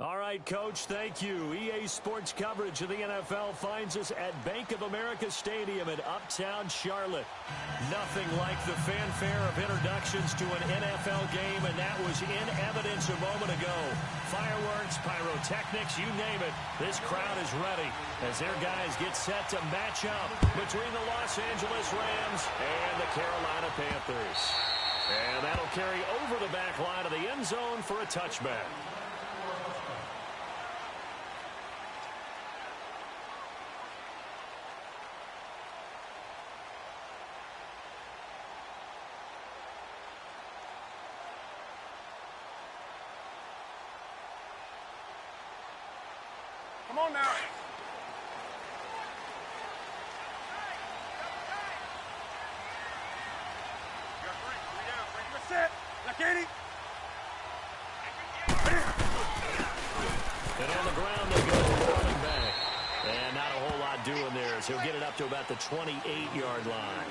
All right, Coach, thank you. EA Sports coverage of the NFL finds us at Bank of America Stadium in Uptown Charlotte. Nothing like the fanfare of introductions to an NFL game, and that was in evidence a moment ago. Fireworks, pyrotechnics, you name it. This crowd is ready as their guys get set to match up between the Los Angeles Rams and the Carolina Panthers. And that'll carry over the back line of the end zone for a touchback. Come on now. Set. Now, Katie. And on the ground they go, running back. And not a whole lot doing there, so he'll get it up to about the 28-yard line.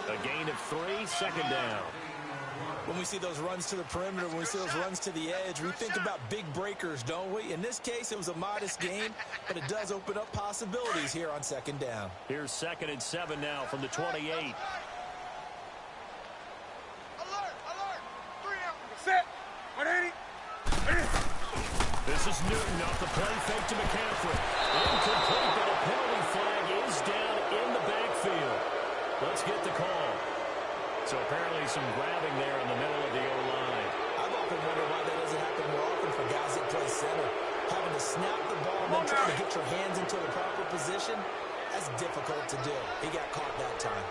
A gain of 3, second down. When we see those runs to the perimeter, when we see those runs to the edge, we think about big breakers, don't we? In this case, it was a modest gain, but it does open up possibilities here on second down. Here's 2nd and 7 now from the 28. Set. 180. This is Newton off the play fake to McCaffrey. Incomplete, but a penalty flag is down in the backfield. Let's get the call. So apparently some grabbing there in the middle of the O-line. I've often wondered why that doesn't happen more often for guys that play center. Having to snap the ball and then trying to get your hands into the proper position, that's difficult to do. He got caught that time.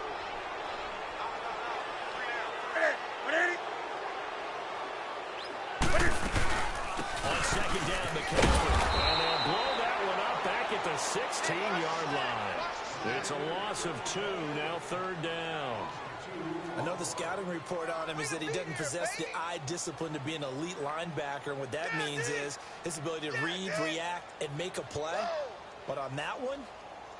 On second down, McCaffrey. And they'll blow that one up back at the 16-yard line. It's a loss of 2, now 3rd down. I know the scouting report on him is that he doesn't possess the eye discipline to be an elite linebacker. And what that means is his ability to read, react, and make a play. But on that one,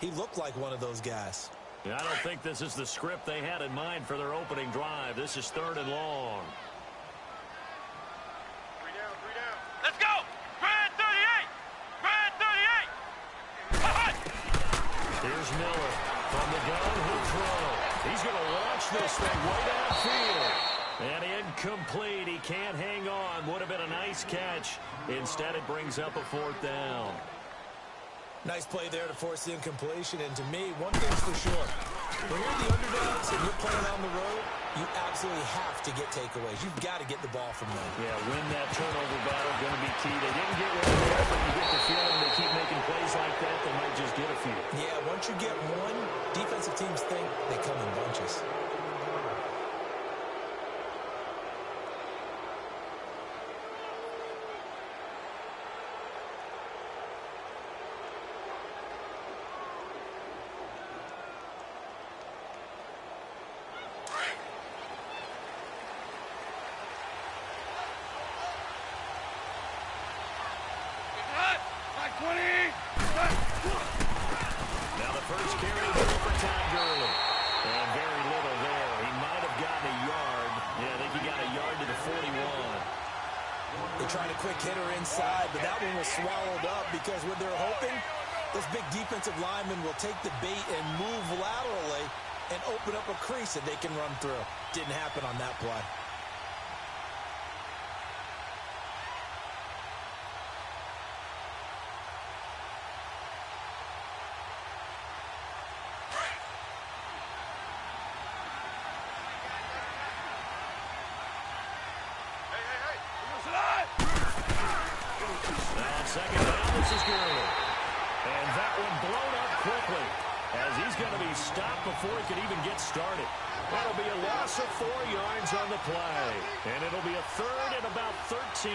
he looked like one of those guys. Yeah, I don't think this is the script they had in mind for their opening drive. This is 3rd and long. 3 down. Let's go! Grand 38! Grand 38! Here's Miller. From the gun, he'll throw. He's going to launch this thing way downfield. And incomplete. He can't hang on. Would have been a nice catch. Instead, it brings up a 4th down. Nice play there to force the incompletion. And to me, one thing's for sure. When you're the underdogs and you're playing on the road, you absolutely have to get takeaways. You've got to get the ball from them. Yeah, win that turnover battle. Going to be key. They didn't get one there, but you get the feeling they keep making plays like that, they might just get a few. Yeah, once you get one, defensive teams think they come in bunches. Now the first carry through for Todd Gurley. And very little there. He might have gotten a yard. Yeah, I think he got a yard to the 41. They tried a quick hitter inside, but that one was swallowed up because what they're hoping, those big defensive linemen will take the bait and move laterally and open up a crease that they can run through. Didn't happen on that play. Second down, this is Gurley. And that one blown up quickly as he's going to be stopped before he could even get started. That'll be a loss of 4 yards on the play. And it'll be a 3rd and about 13.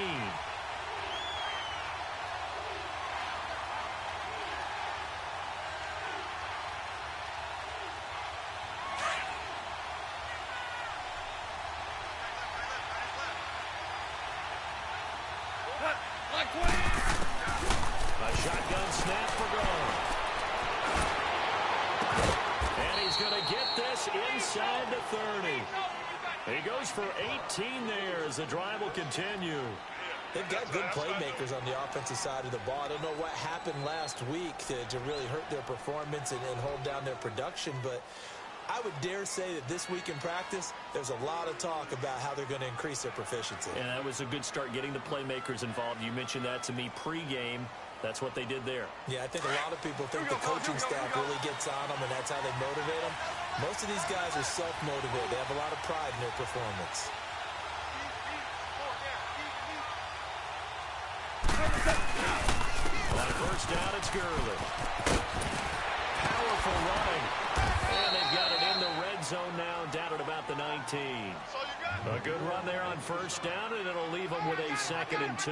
A shotgun snap for Gone. And he's going to get this inside the 30. He goes for 18 there as the drive will continue. They've got good playmakers on the offensive side of the ball. I don't know what happened last week to really hurt their performance and hold down their production, but I would dare say that this week in practice, there's a lot of talk about how they're going to increase their proficiency. And that was a good start, getting the playmakers involved. You mentioned that to me pregame. That's what they did there. Yeah, I think a lot of people think the coaching staff really gets on them, and that's how they motivate them. Most of these guys are self-motivated. They have a lot of pride in their performance. On first down, it's Gurley. Powerful running. And they've got it in the red zone now, down at about the 19. A good run there on first down, and it'll leave them with a 2nd and 2.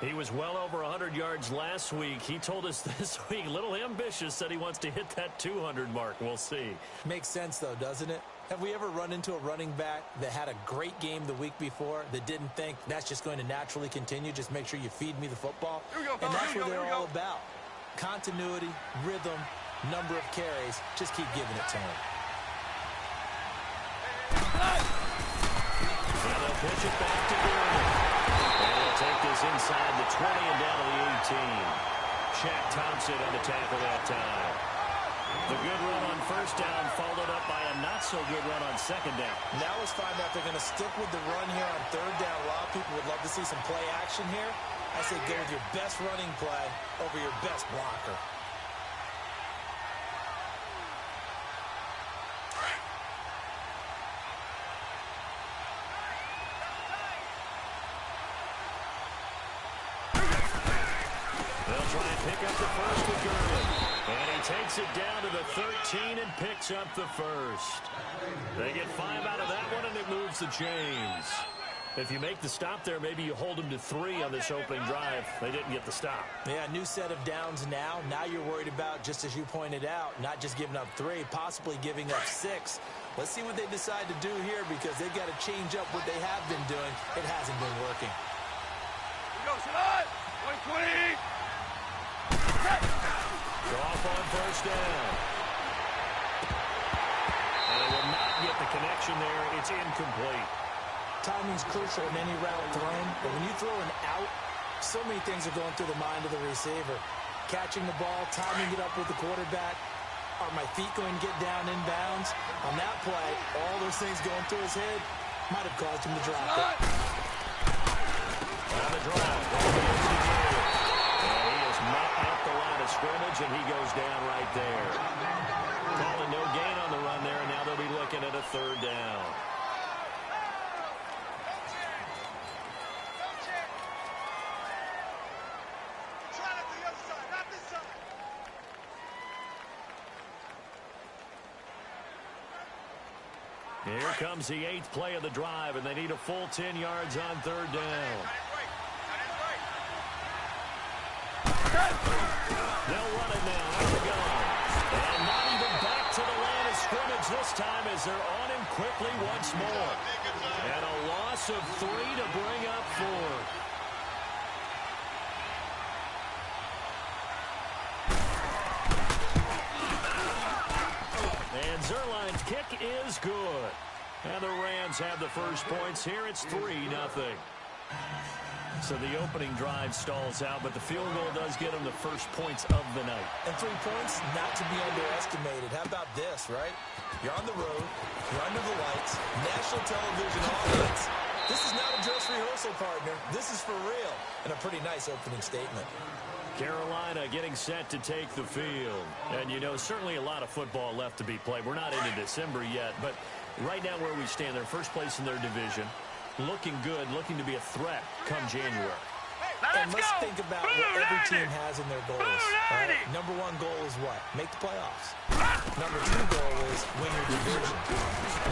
He was well over 100 yards last week. He told us this week, a little ambitious, said he wants to hit that 200 mark. We'll see. Makes sense, though, doesn't it? Have we ever run into a running back that had a great game the week before that didn't think that's just going to naturally continue? Just make sure you feed me the football. And that's what they're all about. Continuity, rhythm, number of carries. Just keep giving it to him. And they'll pitch it back to Gurley. And he'll take this inside the 20 and down to the 18. Shaq Thompson on the tackle that time. The good run on first down followed up by a not-so-good run on second down. Now let's find out if they're going to stick with the run here on third down. A lot of people would love to see some play action here. I say go with your best running play over your best blocker. They'll try and pick up the first with Gurley. And he takes it down to the 13 and picks up the first. They get 5 out of that one, and it moves the chains. If you make the stop there, maybe you hold them to 3 on this opening drive. They didn't get the stop. Yeah, new set of downs now. Now you're worried about, just as you pointed out, not just giving up 3, possibly giving up 6. Let's see what they decide to do here, because they've got to change up what they have been doing. It hasn't been working. Go, Salad! 120! Off on first down. And they will not get the connection there. It's incomplete. Timing's crucial in any route thrown, but when you throw an out, so many things are going through the mind of the receiver. Catching the ball, timing it up with the quarterback. Are my feet going to get down in bounds? On that play, all those things going through his head might have caused him to drop it. On the drive. And he is not at the line of scrimmage, and he goes down right there. Calling no gain on the run there, and now they'll be looking at a third down. Here comes the 8th play of the drive, and they need a full 10 yards on third down. They'll run it now out of the gun. And not even back to the line of scrimmage this time as they're on him quickly once more. And a loss of 3 to bring up 4. And Zerline's kick is good. And the Rams have the first points here. It's 3-0. So the opening drive stalls out, but the field goal does get them the first points of the night. And 3 points, not to be underestimated. How about this, right? You're on the road, you're under the lights, national television audience. This is not a dress rehearsal, partner. This is for real. And a pretty nice opening statement. Carolina getting set to take the field. And, you know, certainly a lot of football left to be played. We're not into December yet, but right now where we stand, they're first place in their division. Looking good, looking to be a threat come January. And let's think about what every team has in their goals. Right? Number 1 goal is what? Make the playoffs. Number 2 goal is win your division.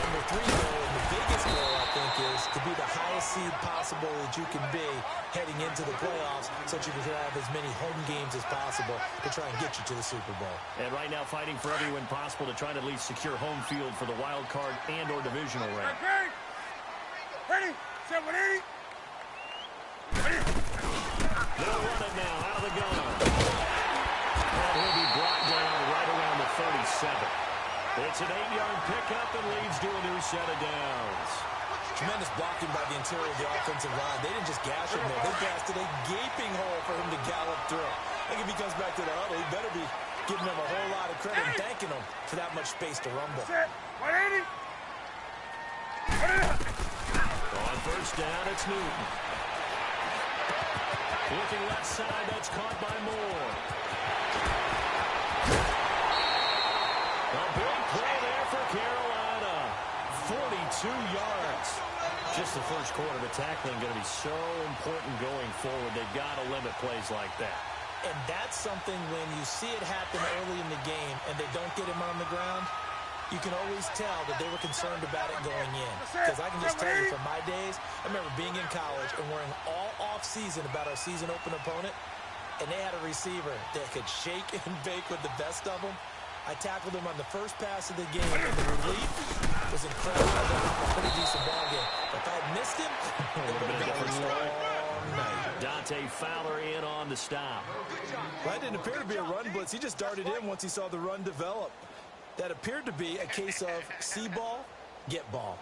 Number 3 goal, and the biggest goal, I think, is to be the highest seed possible that you can be heading into the playoffs so that you can have as many home games as possible to try and get you to the Super Bowl. And right now fighting for every win possible to try to at least secure home field for the wild card and or divisional round. Ready? 780. They'll run it now out of the gun. And he'll be brought down right around the 37. It's an 8-yard pickup and leads to a new set of downs. Tremendous blocking by the interior of the offensive line. They didn't just gash him there. They gashed it a gaping hole for him to gallop through. I think if he comes back to the huddle, he better be giving them a whole lot of credit and thanking them for that much space to rumble. Set. 180. On first down, it's Newton. Looking left side, that's caught by Moore. A big play there for Carolina. 42 yards. Just the first quarter, the tackling going to be so important going forward. They've got to limit plays like that. And that's something when you see it happen early in the game and they don't get him on the ground, you can always tell that they were concerned about it going in. Because I can just tell you from my days, I remember being in college and worrying all off-season about our season open opponent, and they had a receiver that could shake and bake with the best of them. I tackled him on the first pass of the game, and the relief was incredible. I got a pretty decent ball game. If I had missed him, it would have been a long night. Dante Fowler in on the stop. Well, that didn't appear to be a run blitz. He just darted in once he saw the run develop. That appeared to be a case of see ball, get ball.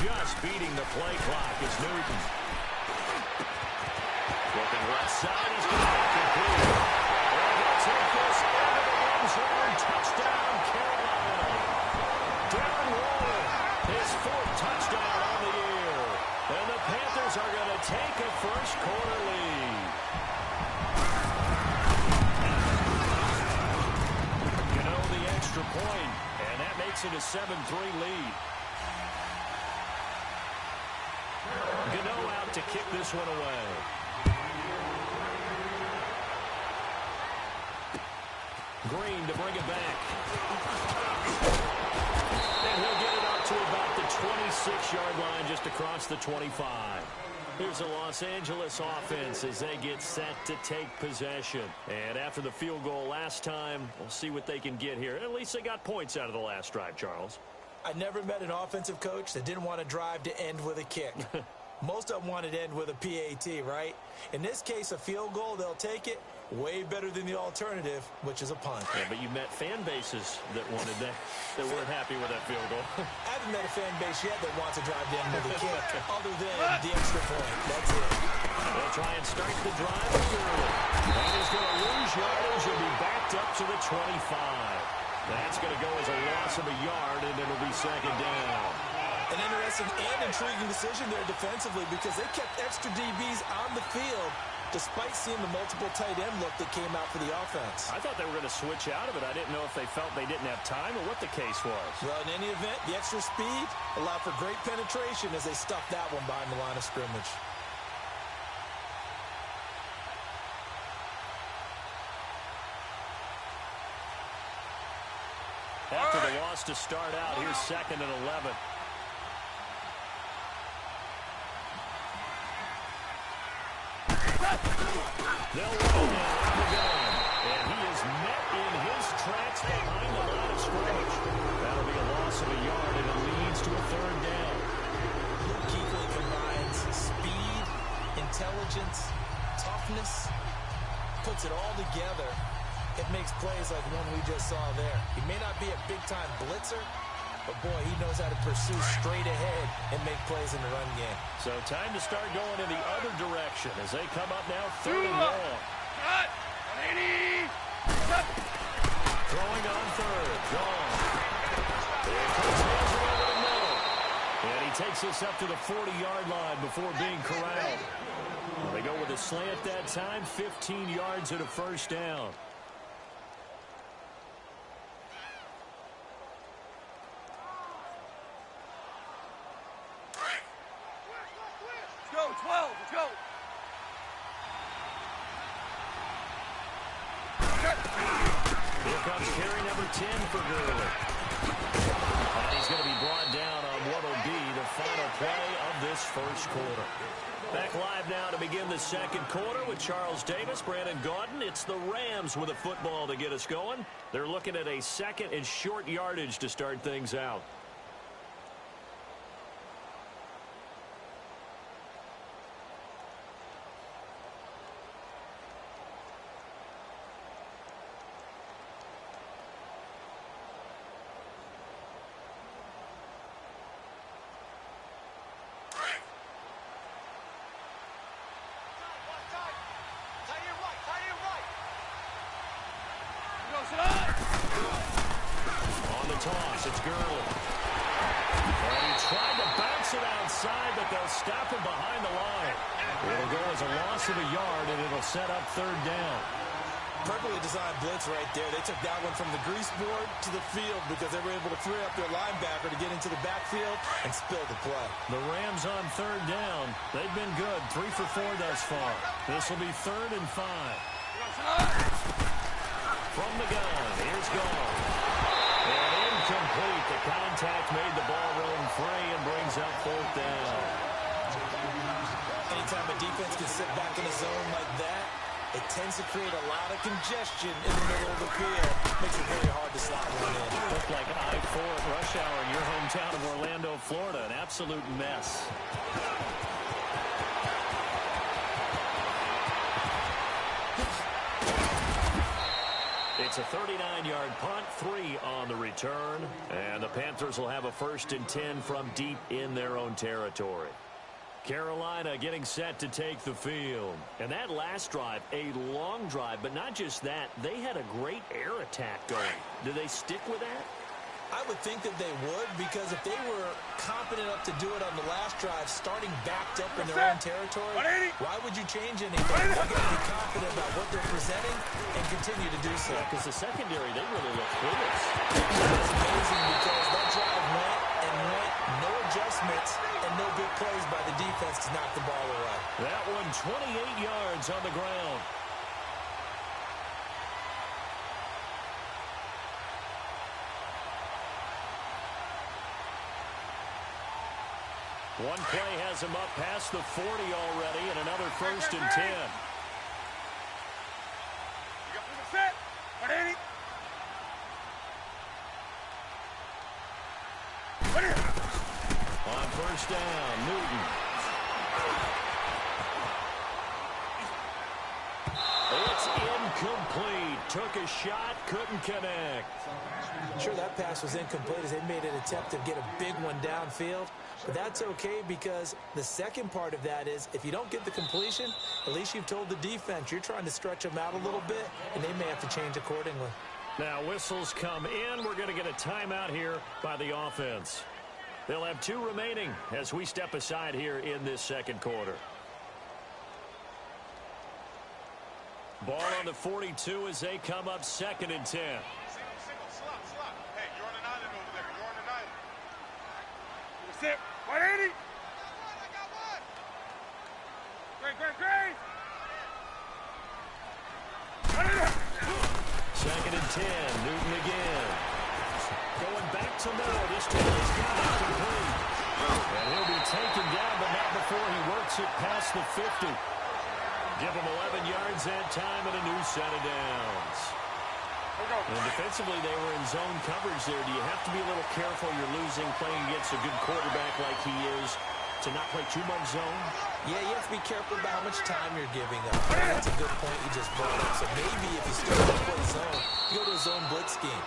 Just beating the play clock is Newton. Looking left side, he's going to make it clear. They're going to take this into the end zone. Touchdown, Carolina. Darren Waller, his 4th touchdown on the year. And the Panthers are going to take a first quarter lead. You know, the extra point, and that makes it a 7-3 lead. Gano out to kick this one away. Green to bring it back. And he'll get it up to about the 26-yard line, just across the 25. Here's the Los Angeles offense as they get set to take possession. And after the field goal last time, we'll see what they can get here. At least they got points out of the last drive, Charles. I never met an offensive coach that didn't want to drive to end with a kick. Most of them wanted to end with a PAT, right? In this case, a field goal, they'll take it. Way better than the alternative, which is a punt. Yeah, but you met fan bases that wanted that weren't happy with that field goal. I haven't met a fan base yet that wants to drive to end with a kick, other than the extra point. That's it. They'll try and start the drive early. And he's going to lose yardage and be backed up to the 25. That's going to go as a loss of a yard, and it'll be second down. An interesting and intriguing decision there defensively because they kept extra DBs on the field despite seeing the multiple tight end look that came out for the offense. I thought they were going to switch out of it. I didn't know if they felt they didn't have time or what the case was. Well, in any event, the extra speed allowed for great penetration as they stuffed that one behind the line of scrimmage. After the loss to start out, here's 2nd and 11. They'll roll now on the gun. And he is met in his tracks behind the line of scrimmage. That'll be a loss of a yard, and it leads to a 3rd down. Luke Kuechly combines speed, intelligence, toughness, puts it all together. It makes plays like one we just saw there. He may not be a big-time blitzer, but, boy, he knows how to pursue straight ahead and make plays in the run game. So time to start going in the other direction as they come up now 3rd and long. Cut. 180. Cut. Throwing on 3rd. Gone. There comes Hazel over the middle. And he takes this up to the 40-yard line before being corralled. Well, they go with a slant that time, 15 yards and a first down. Let's go, 12. Let's go. Here comes carry number 10 for Gurley. And he's going to be brought down on what will be the final play of this first quarter. Back live now to begin the second quarter with Charles Davis, Brandon Gaudin. It's the Rams with a football to get us going. They're looking at a second and short yardage to start things out. On the toss, it's Gurley. And he tried to bounce it outside, but they'll stop him behind the line. It'll go as a loss of a yard, and it'll set up third down. Perfectly designed blitz right there. They took that one from the grease board to the field because they were able to free up their linebacker to get into the backfield and spill the play. The Rams on third down. They've been good, 3 for 4 thus far. This will be 3rd and 5. From the gun, here's Gall. And incomplete. The contact made the ball roam free and brings up 4th down. Anytime a defense can sit back in a zone like that, it tends to create a lot of congestion in the middle of the field. Makes it very hard to slot one in. Looked like an I-4 at rush hour in your hometown of Orlando, Florida. An absolute mess. It's a 39-yard punt, 3 on the return. And the Panthers will have a 1st and 10 from deep in their own territory. Carolina getting set to take the field. And that last drive, a long drive, but not just that. They had a great air attack going. Do they stick with that? I would think that they would, because if they were competent enough to do it on the last drive, starting backed up in their own territory, why would you change anything? They're going to be confident about what they're presenting and continue to do so. Because the secondary, they really look clueless. It's amazing because that drive went, no adjustments, and no big plays by the defense to knock the ball away. That one 28 yards on the ground. One play has him up past the 40 already, and another 1st and 10. On 1st down, Newton. It's incomplete. Took a shot, couldn't connect. Sure, that pass was incomplete as they made an attempt to get a big one downfield. But that's okay, because the second part of that is if you don't get the completion, at least you've told the defense you're trying to stretch them out a little bit, and they may have to change accordingly. Now whistles come in. We're going to get a timeout here by the offense. They'll have 2 remaining as we step aside here in this second quarter. Ball on the 42 as they come up 2nd and 10. Single, slot. Hey, you're on an island over there. You're on an island. Sit. 180. I got one. Great. 2nd and 10. Newton again. Going back to Moore. This time he's got it complete. And he'll be taken down, but not before he works it past the 50. Give him 11 yards that time and a new set of downs. And defensively, they were in zone coverage there. Do you have to be a little careful? You're losing, playing against a good quarterback like he is, to not play too much zone? Yeah, you have to be careful about how much time you're giving up. That's a good point you just brought up. So maybe if you still want to play zone, you go to a zone blitz scheme.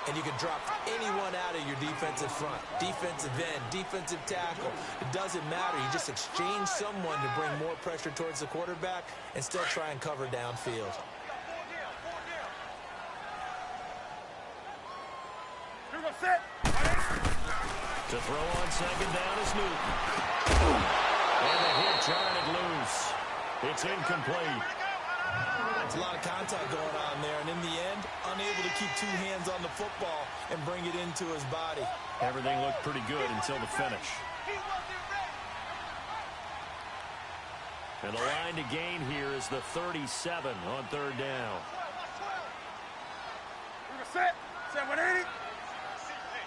And you can drop anyone out of your defensive front. Defensive end, defensive tackle. It doesn't matter. You just exchange someone to bring more pressure towards the quarterback and still try and cover downfield. To throw on 2nd down is Newton. And the hit jarred it loose. It's incomplete. There's a lot of contact going on there, and in the end, unable to keep 2 hands on the football and bring it into his body. Everything looked pretty good until the finish. And the line to gain here is the 37 on 3rd down. Set 180.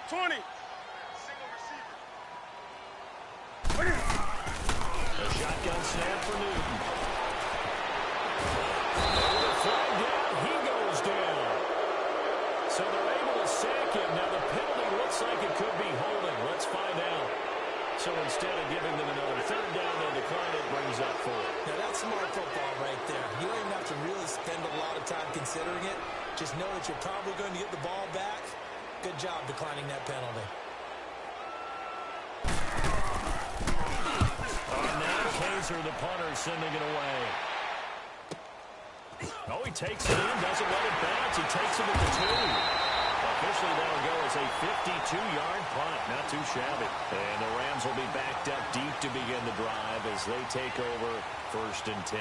20. Shotgun snap for Newton. The flag down. He goes down. So they're able to sack him. Now the penalty looks like it could be holding. Let's find out. So instead of giving them another third down, they decline it, brings up 4. Now that's smart football right there. You don't even have to really spend a lot of time considering it. Just know that you're probably going to get the ball back. Good job declining that penalty. Now Kaiser, the punter, sending it away. Oh, he takes it in, doesn't let it bounce. He takes it at the 2. Officially, that'll go as a 52-yard punt. Not too shabby. And the Rams will be backed up deep to begin the drive as they take over 1st and 10.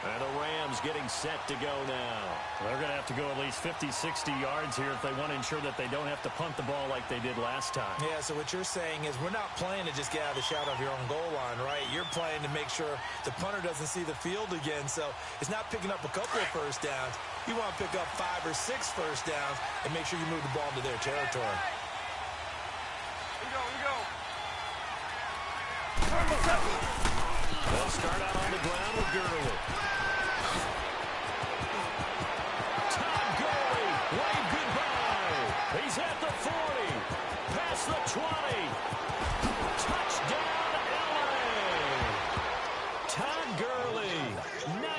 And the Rams getting set to go now. They're going to have to go at least 50, 60 yards here if they want to ensure that they don't have to punt the ball like they did last time. Yeah, so what you're saying is we're not playing to just get out of the shadow of your own goal line, right? You're playing to make sure the punter doesn't see the field again. So it's not picking up a couple of first downs. You want to pick up 5 or 6 first downs and make sure you move the ball into their territory. We go. They'll start out on the ground with Gurley. Todd Gurley, wave goodbye. He's at the 40, past the 20. Touchdown, LA. Todd Gurley,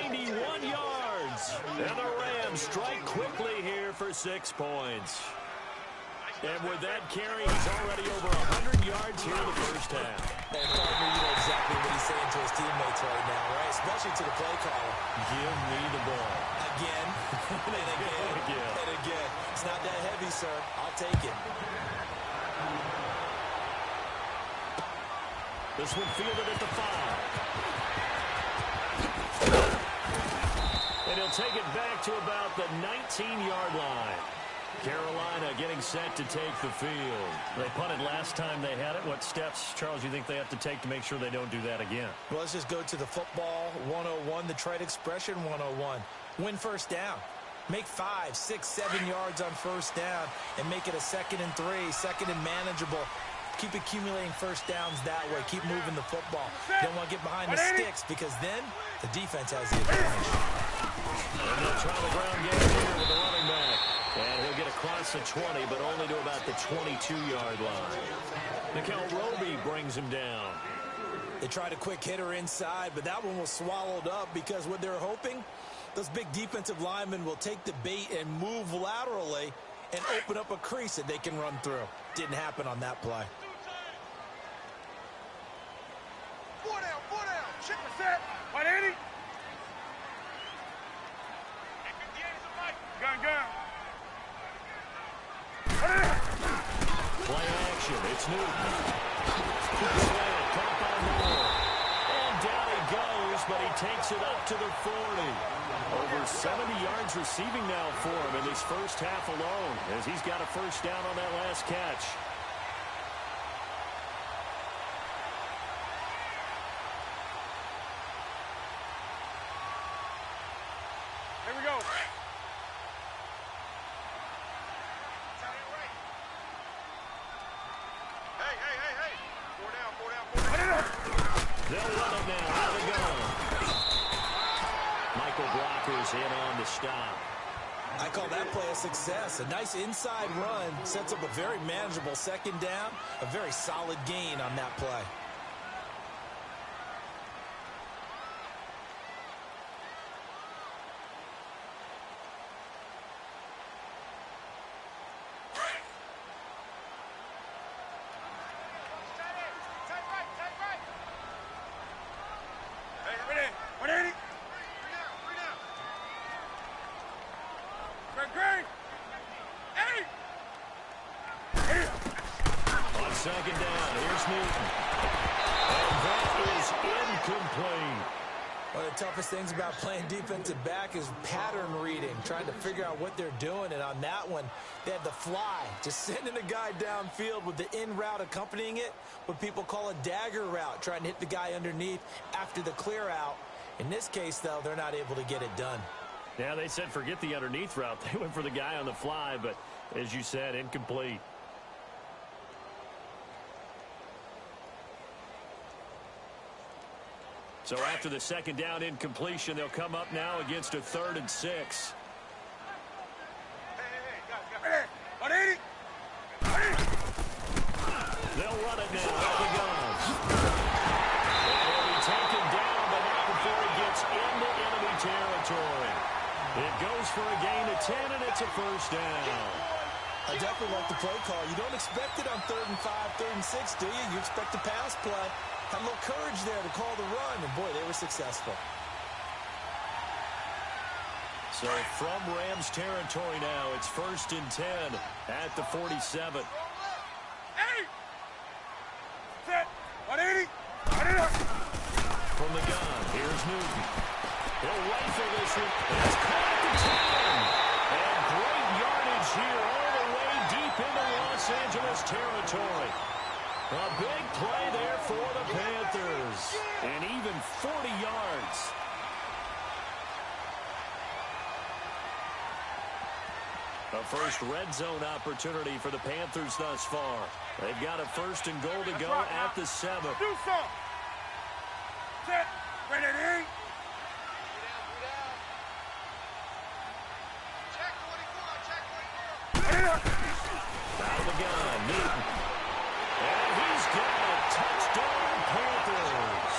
91 yards. And the Rams strike quickly here for 6 points. And with that carry, he's already over 100 yards here in the first half. And partner, you know exactly what he's saying to his teammates right now, right? Especially to the play caller. Give me the ball. Again, and again, and again. It's not that heavy, sir. I'll take it. This one fielded at the 5. And he'll take it back to about the 19-yard line. Carolina getting set to take the field. They punted last time they had it. What steps, Charles, you think they have to take to make sure they don't do that again? Well, let's just go to the football 101, the trade expression 101. Win first down. Make 5, 6, 7 yards on first down and make it a 2nd and 3, 2nd and manageable. Keep accumulating first downs that way. Keep moving the football. You don't want to get behind the sticks because then the defense has the advantage. And they'll try the ground game here with the running back. And he'll get across the 20, but only to about the 22-yard line. Nickel Roby brings him down. They tried a quick hitter inside, but that one was swallowed up because what they're hoping, those big defensive linemen will take the bait and move laterally and open up a crease that they can run through. Didn't happen on that play. 4 down. Check the set. 180. Gun. Play action. It's Newton. Slant, caught by Moore. And down he goes, but he takes it up to the 40. Over 70 yards receiving now for him in his first half alone, as he's got a first down on that last catch. Here we go. Hey. 4 down. They'll run it now. Out of the gun. Michael Blocker's in on the stop. I call that play a success. A nice inside run sets up a very manageable 2nd down. A very solid gain on that play. On 2nd down, here's Newton. And that is incomplete. One of the toughest things about playing defensive back is pattern reading, trying to figure out what they're doing. And on that one, they had the fly, just sending a guy downfield with the in route accompanying it, what people call a dagger route, trying to hit the guy underneath after the clear out. In this case, though, they're not able to get it done. Yeah, they said forget the underneath route. They went for the guy on the fly, but as you said, incomplete. So after the second down incompletion, they'll come up now against a 3rd and 6. Hey, They'll run it now at the gun. He'll be taken down, but not before he gets into enemy territory. It goes for a gain of 10, and it's a first down. I definitely like the play call. You don't expect it on 3rd and 5, 3rd and 6, do you? You expect a pass play. Had a little courage there to call the run, and boy, they were successful. So from Rams territory now, it's 1st and 10 at the 47. Hey! Set! 180! From the gun, here's Newton. He'll rifle this one. It's caught at the 10. And great yardage here all the way deep into Los Angeles territory. A big play there for the Panthers. And even 40 yards. A first red zone opportunity for the Panthers thus far. They've got a 1st and goal to go at the 7. Do something! Set! Ready! Out of the gun, Newton. And he's got a touchdown, Panthers.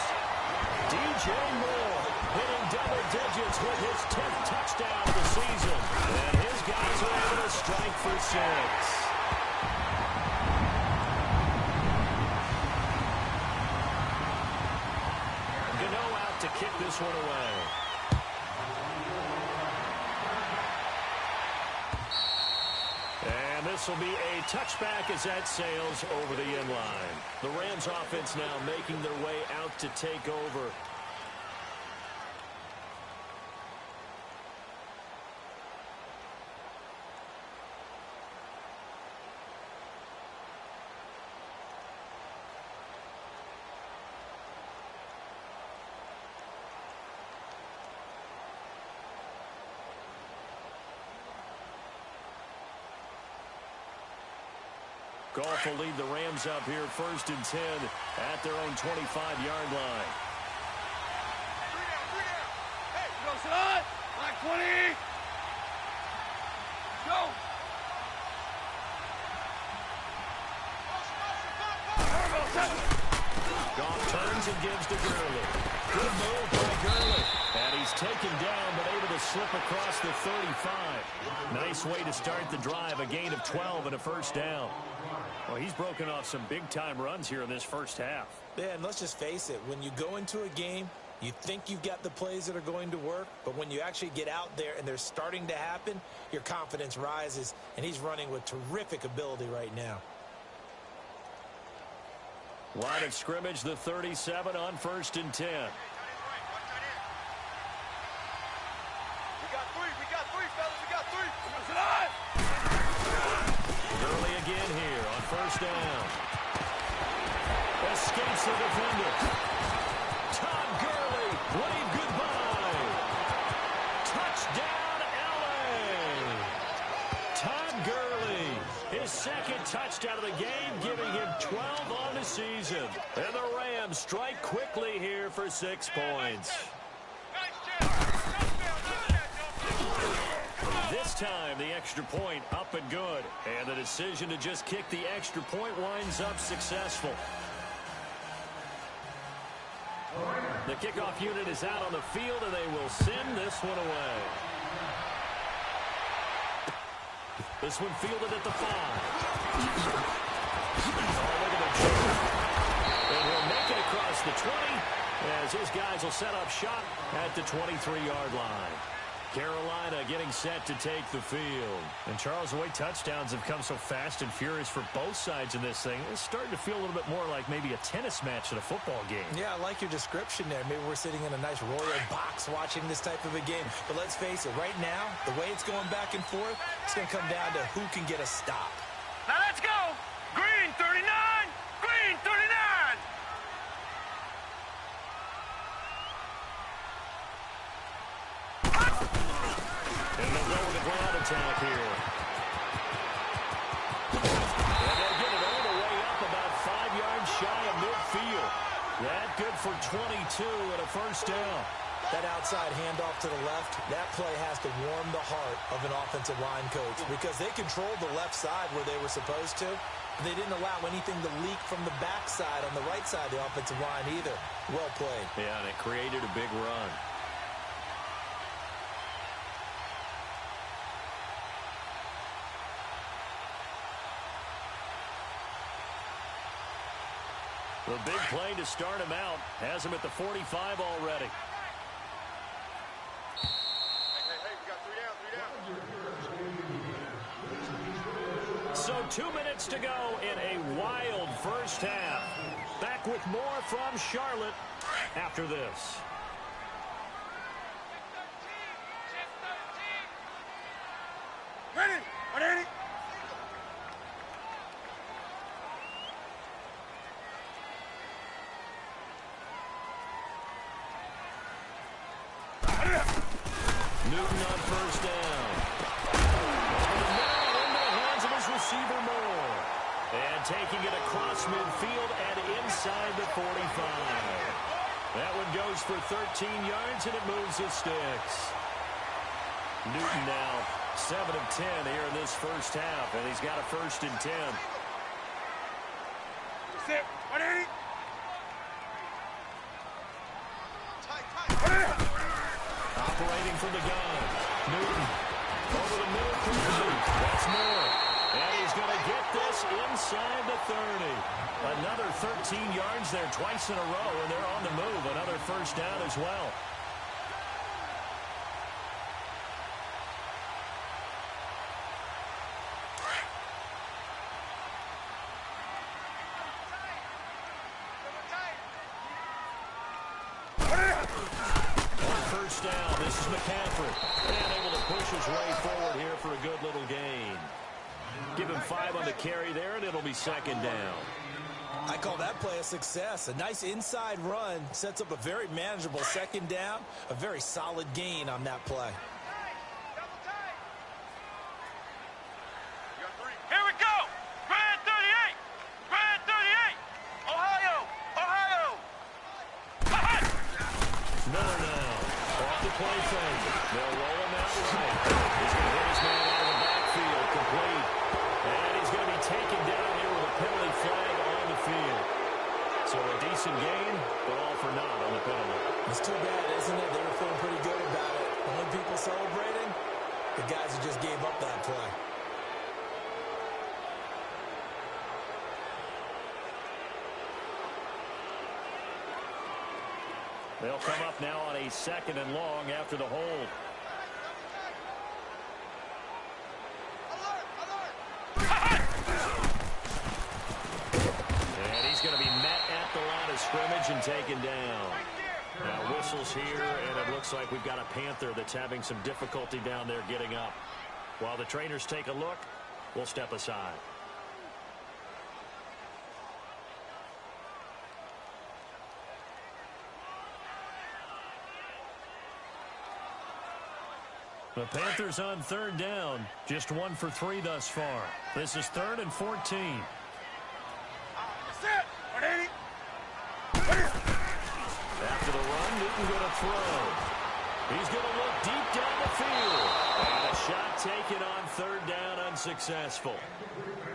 DJ Moore hitting double digits with his 10th touchdown of the season. And his guys are able to strike for 6. Gano out to kick this one away. And this will be a touchback as that sails over the end line. The Rams offense now making their way out to take over. Goff will lead the Rams up here 1st and 10 at their own 25-yard line. 3 down. Hey, go slide. Like 20. Go. Goff turns and gives to Gurley. Good move by Gurley. And he's taken down, but able to slip across the 35. Nice way to start the drive. A gain of 12 and a first down. Well, he's broken off some big-time runs here in this first half. Yeah, and let's just face it. When you go into a game, you think you've got the plays that are going to work, but when you actually get out there and they're starting to happen, your confidence rises, and he's running with terrific ability right now. Line of scrimmage, the 37 on 1st and 10. We got 3, fellas. We got 3. Slide. Gurley again here on 1st down. Escapes the defender. Todd Gurley, wave goodbye. Touchdown, L.A. Todd Gurley, his 2nd touchdown of the game, giving him 12 on the season. And the Rams strike quickly here for 6 points. This time, the extra point up and good. And the decision to just kick the extra point winds up successful. The kickoff unit is out on the field, and they will send this one away. This one fielded at the 5. Oh, look at the jump. And he'll make it across the 20 as his guys will set up shop at the 23-yard line. Carolina getting set to take the field. And Charles, the way touchdowns have come so fast and furious for both sides in this thing, it's starting to feel a little bit more like maybe a tennis match at a football game. Yeah, I like your description there. Maybe we're sitting in a nice royal box watching this type of a game. But let's face it, right now, the way it's going back and forth, it's going to come down to who can get a stop. Now let's go. Green 39. Green 39. And they'll go with a ground attack here. And they'll get it all the way up about 5 yards shy of midfield. That good for 22 and a first down. That outside handoff to the left, that play has to warm the heart of an offensive line coach because they controlled the left side where they were supposed to. They didn't allow anything to leak from the backside on the right side of the offensive line either. Well played. Yeah, and it created a big run. The big play to start him out has him at the 45 already. So 2 minutes to go in a wild first half. Back with more from Charlotte after this. Ready? Ready? Newton on first down. Now into the hands of his receiver Moore. And taking it across midfield and inside the 45. That one goes for 13 yards and it moves his sticks. Newton now 7 of 10 here in this first half, and he's got a 1st and 10. Sit. Ready? Operating from the gun. Newton over the middle for Newton. That's more. And he's going to get this inside the 30. Another 13 yards there twice in a row, and they're on the move. Another first down as well. First down. This is McCaffrey. And able to push his way forward here for a good little gain. Give him 5 on the carry there, and it'll be 2nd down. I call that play a success. A nice inside run sets up a very manageable 2nd down. A very solid gain on that play. Here we go. Grand 38. Grand 38. Ohio. Ohio. Miller now. Off the play fake. They'll roll him out right. He's going to hit his man out of the backfield. Complete. And he's going to be taken down here with a penalty flag on the field. So a decent gain, but all for naught on the penalty. It's too bad, isn't it? They were feeling pretty good about it. And when people celebrating, the guys who just gave up that play. They'll come up now on a 2nd and long after the hold. And he's going to be met at the line of scrimmage and taken down. Now whistles here, and it looks like we've got a Panther that's having some difficulty down there getting up. While the trainers take a look, we'll step aside. The Panthers on 3rd down. Just 1 for 3 thus far. This is 3rd and 14. Sit. Ready? After the run, Newton going to throw. He's going to look deep down the field. And a shot taken on 3rd down, unsuccessful.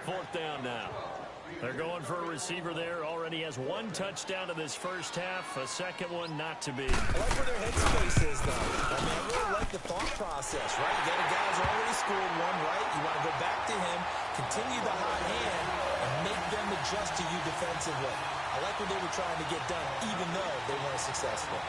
4th down now. They're going for a receiver there. Already has 1 touchdown in this first half. A 2nd one not to be. I like where their headspace is, though. I mean, I really like the thought process, right? You got a guy who's already scored 1, right? You want to go back to him, continue the hot hand, and make them adjust to you defensively. I like what they were trying to get done, even though they weren't successful.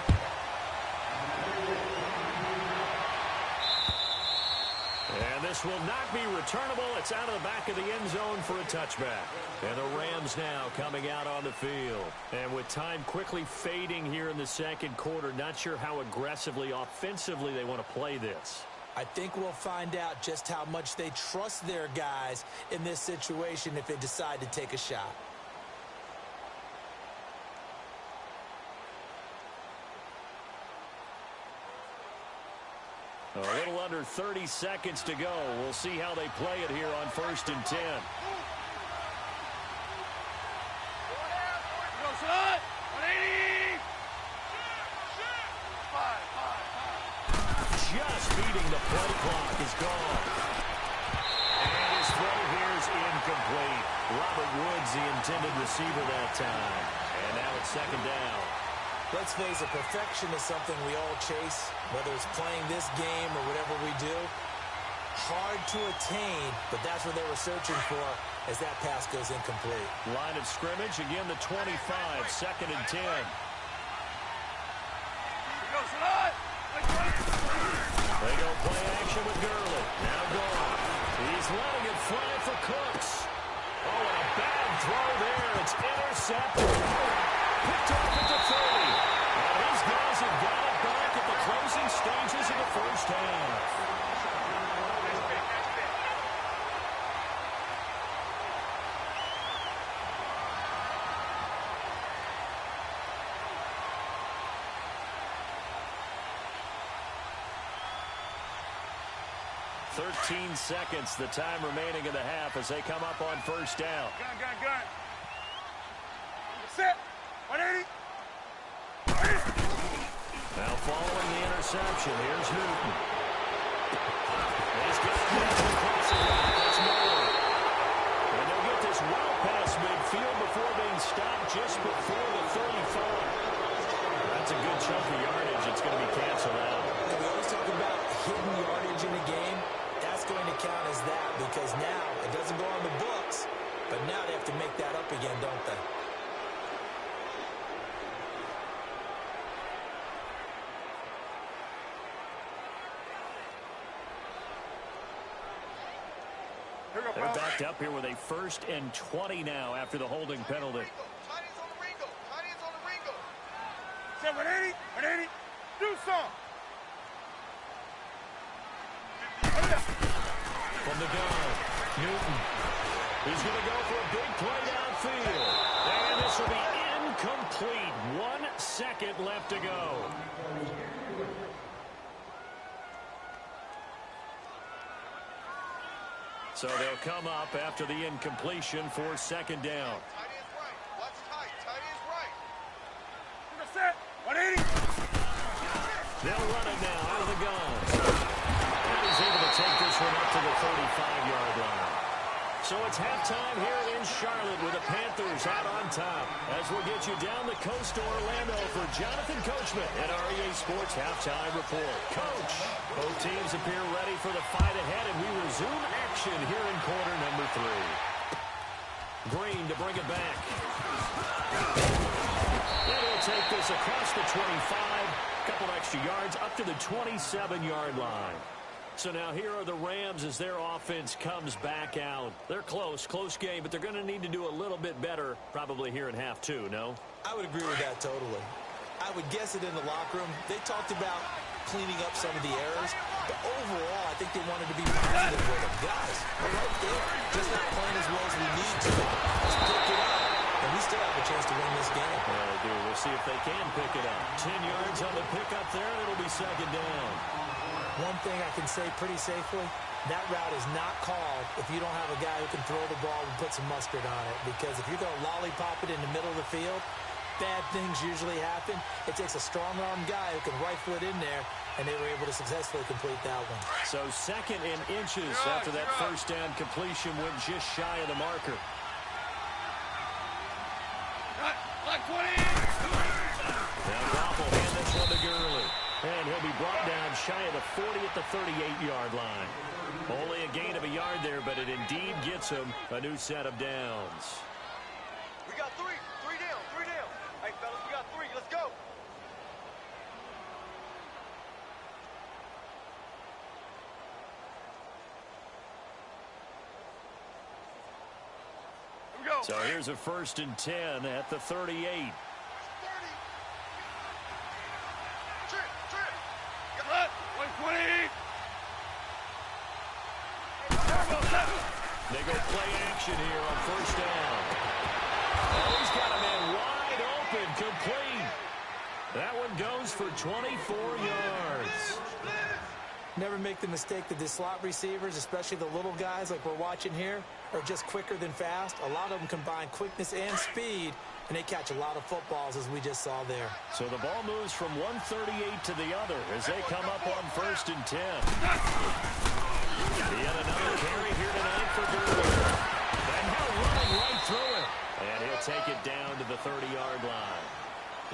And this will not be returnable. It's out of the back of the end zone for a touchback. And the Rams now coming out on the field. And with time quickly fading here in the 2nd quarter, not sure how aggressively, offensively they want to play this. I think we'll find out just how much they trust their guys in this situation if they decide to take a shot. A little under 30 seconds to go. We'll see how they play it here on 1st and 10. Go, son. 180. leading. The play clock is gone. And his throw here is incomplete. Robert Woods, the intended receiver that time. And now it's second down. Let's face it, perfection is something we all chase, whether it's playing this game or whatever we do. Hard to attain, but that's what they were searching for as that pass goes incomplete. Line of scrimmage, again the 25, second and 10. They go play action with Gurley. Now gone. He's letting it fly for Cooks. Oh, and a bad throw there. It's intercepted. Picked off at the 30. And these guys have got it back at the closing stages of the first half. Thirteen seconds, the time remaining in the half as they come up on first down. Gun. Set. 180. Now following the interception, here's Newton. He's got it across the line. That's Miller. And they'll get this well past midfield before being stopped just before the 35. That's a good chunk of yardage. It's going to be canceled out. And we always talk about hidden yardage in a game. That's going to count as that because now it doesn't go on the books, but now they have to make that up again, don't they? They're backed up here with a 1st and 20 now after the holding penalty. Tight ends on the Ringo. 180. Do some. From the gun, Newton. He's going to go for a big play downfield. And this will be incomplete. 1 second left to go. So they'll come up after the incompletion for second down. Tight end's right. Watch tight. Tight end's right. Set. 180. They'll run it now out of the gun. And he's able to take this one up to the 35-yard line. So it's halftime here in Charlotte with the Panthers out on top. As we'll get you down the coast to Orlando for Jonathan Coachman at our EA Sports Halftime Report. Coach, both teams appear ready for the fight ahead, and we resume action here in quarter number 3. Green to bring it back. And he'll take this across the 25. A couple extra yards up to the 27-yard line. So now here are the Rams as their offense comes back out. They're close game, but they're going to need to do a little bit better probably here in half 2, no? I would agree with that totally. I would guess it in the locker room. They talked about cleaning up some of the errors, but overall, I think they wanted to be positive with them. Guys, we're right there, just not playing as well as we need to. Let's pick it up, and we still have a chance to win this game. Yeah, they do. We'll see if they can pick it up. 10 yards on the pickup there, and it'll be second down. One thing I can say pretty safely, that route is not called if you don't have a guy who can throw the ball and put some mustard on it. Because if you're going to lollipop it in the middle of the field, bad things usually happen. It takes a strong-arm guy who can rifle it in there, and they were able to successfully complete that one. So second and inches after that first down completion went just shy of the marker. Like 20. Now Goff will hand this one to Gurley. And he'll be brought down shy of the 40 at the 38-yard line. Only a gain of a yard there, but it indeed gets him a new set of downs. We got 3. 3 down. 3 down. Hey, fellas, we got 3. Let's go. Here we go. So here's a 1st and 10 at the 38. They go play action here on first down. Oh, he's got a man wide open, complete. That one goes for 24 yards. Never make the mistake that the slot receivers, especially the little guys like we're watching here, are just quicker than fast. A lot of them combine quickness and speed, and they catch a lot of footballs, as we just saw there. So the ball moves from 138 to the other as they come up on 1st and 10. Yet another carry here tonight for Gurley. And he'll running right through it. And he'll take it down to the 30-yard line.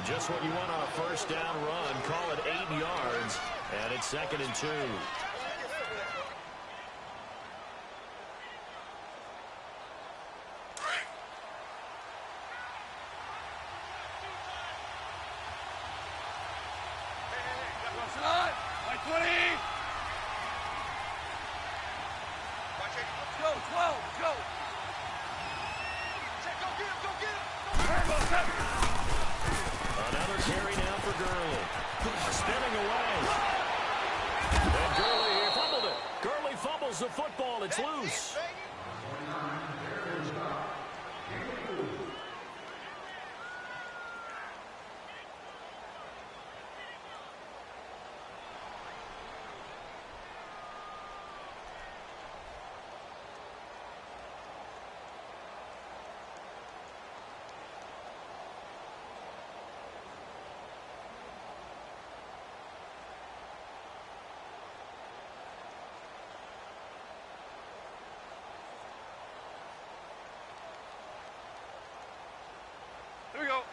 Just what you want on a first down run. Call it 8 yards. And it's 2nd and 2. Another carry now for Gurley. Spinning away. And Gurley fumbled it. Gurley fumbles the football. It's loose. Here we go. On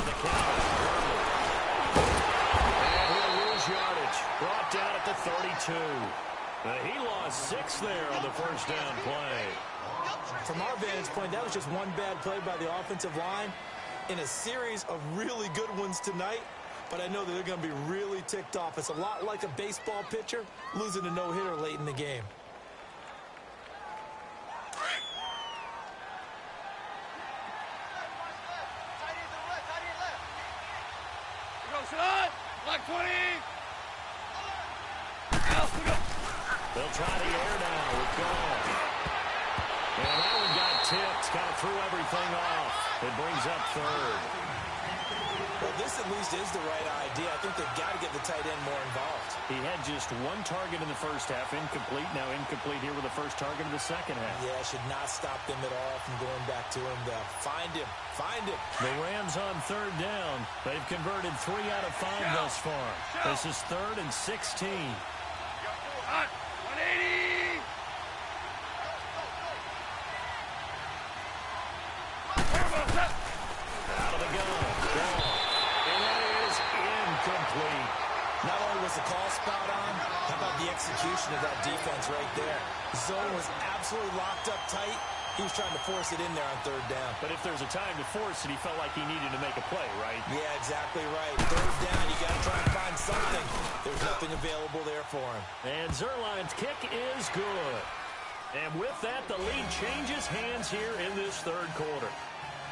the count. And he'll lose yardage. Brought down at the 32. He lost 6 there on the first down play. From our vantage point, that was just one bad play by the offensive line in a series of really good ones tonight. But I know that they're going to be really ticked off. It's a lot like a baseball pitcher losing a no-hitter late in the game. Black 20. They'll try the air now with Goff. And that one got tipped. Kind of threw everything off. It brings up 3rd. Well, this at least is the right idea. I think they've got to get the tight end more involved. He had just 1 target in the first half. Incomplete. Now incomplete here with the first target of the second half. Yeah, should not stop them at all from going back to him. Find him. Find him. The Rams on 3rd down. They've converted 3 out of 5 thus far. This is 3rd and 16. 180. Out of the gun. And that is incomplete. Not only was the call spot on, how about the execution of that defense right there? The zone was absolutely locked up tight. He was trying to force it in there on 3rd down. But if there's a time to force it, he felt like he needed to make a play, right? Yeah, exactly right. 3rd down, you got to try and find something. There's nothing available there for him. And Zerline's kick is good. And with that, the lead changes hands here in this 3rd quarter.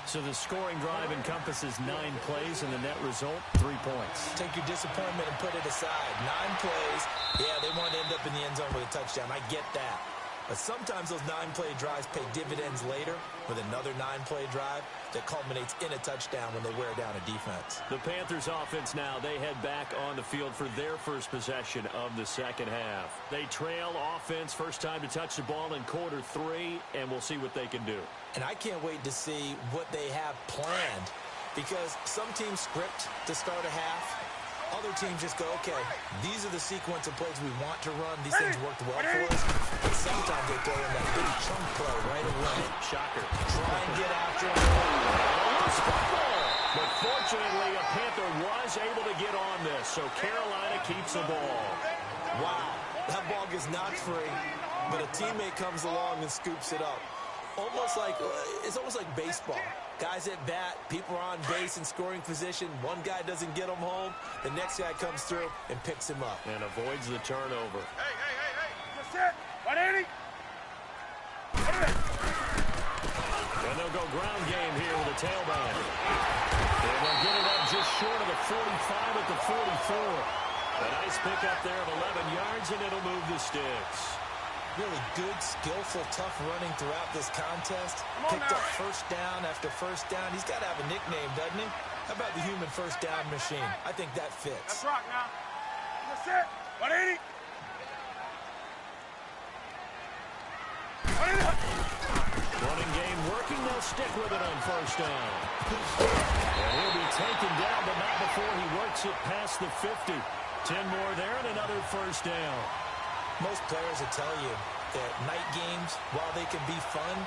So the scoring drive encompasses 9 plays, and the net result, 3 points. Take your disappointment and put it aside. 9 plays. Yeah, they want to end up in the end zone with a touchdown. I get that. But sometimes those 9-play drives pay dividends later with another 9-play drive that culminates in a touchdown when they wear down a defense. The Panthers offense now, they head back on the field for their first possession of the second half. They trail offense, first time to touch the ball in quarter 3, and we'll see what they can do. And I can't wait to see what they have planned, because some teams script to start a half. Other teams just go, okay, these are the sequence of plays we want to run. These things worked well for us. But sometimes they throw in that big chunk play right away. Shocker. Try and get after him. But fortunately, a Panther was able to get on this, so Carolina keeps the ball. Wow, that ball gets knocked free, but a teammate comes along and scoops it up. It's almost like baseball. Guys at bat, people are on base in scoring position. One guy doesn't get him home. The next guy comes through and picks him up. And avoids the turnover. Hey. Just it. 180. And they'll go ground game here with a tailback. And they'll get it up just short of the 45 at the 44. A nice pickup there of 11 yards, and it'll move the sticks. Really good, skillful, tough running throughout this contest. Picked up first down after first down. He's got to have a nickname, doesn't he? How about the human first down machine? I think that fits. That's rock now. That's it. 180. 180. Running game working. They'll stick with it on first down. And he'll be taken down, but not before he works it past the 50. 10 more there and another first down. Most players will tell you that night games, while they can be fun,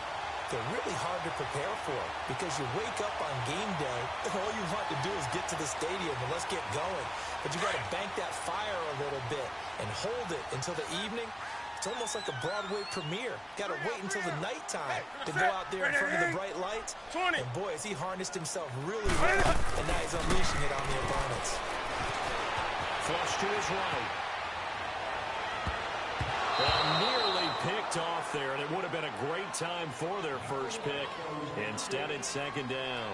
they're really hard to prepare for because you wake up on game day and all you want to do is get to the stadium and let's get going. But you got to bank that fire a little bit and hold it until the evening. It's almost like a Broadway premiere. Got to wait until the nighttime to go out there in front of the bright lights. And boy, has he harnessed himself really well, and now he's unleashing it on the opponents. Flush to his right. Well, nearly picked off there, and it would have been a great time for their first pick. Instead, it's second down.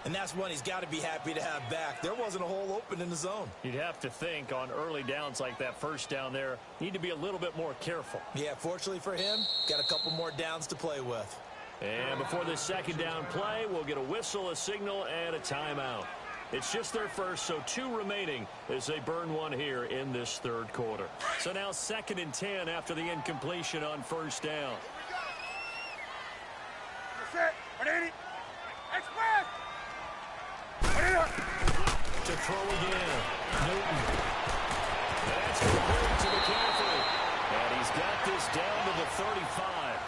And that's one he's got to be happy to have back. There wasn't a hole open in the zone. You'd have to think on early downs like that first down there, need to be a little bit more careful. Yeah, fortunately for him, got a couple more downs to play with. And before this second down play, we'll get a whistle, a signal, and a timeout. It's just their first, so 2 remaining as they burn one here in this third quarter. So now 2nd and 10 after the incompletion on first down. That's it. 180. Express. To throw again. Newton. That's compared to McCaffrey. And he's got this down to the 35.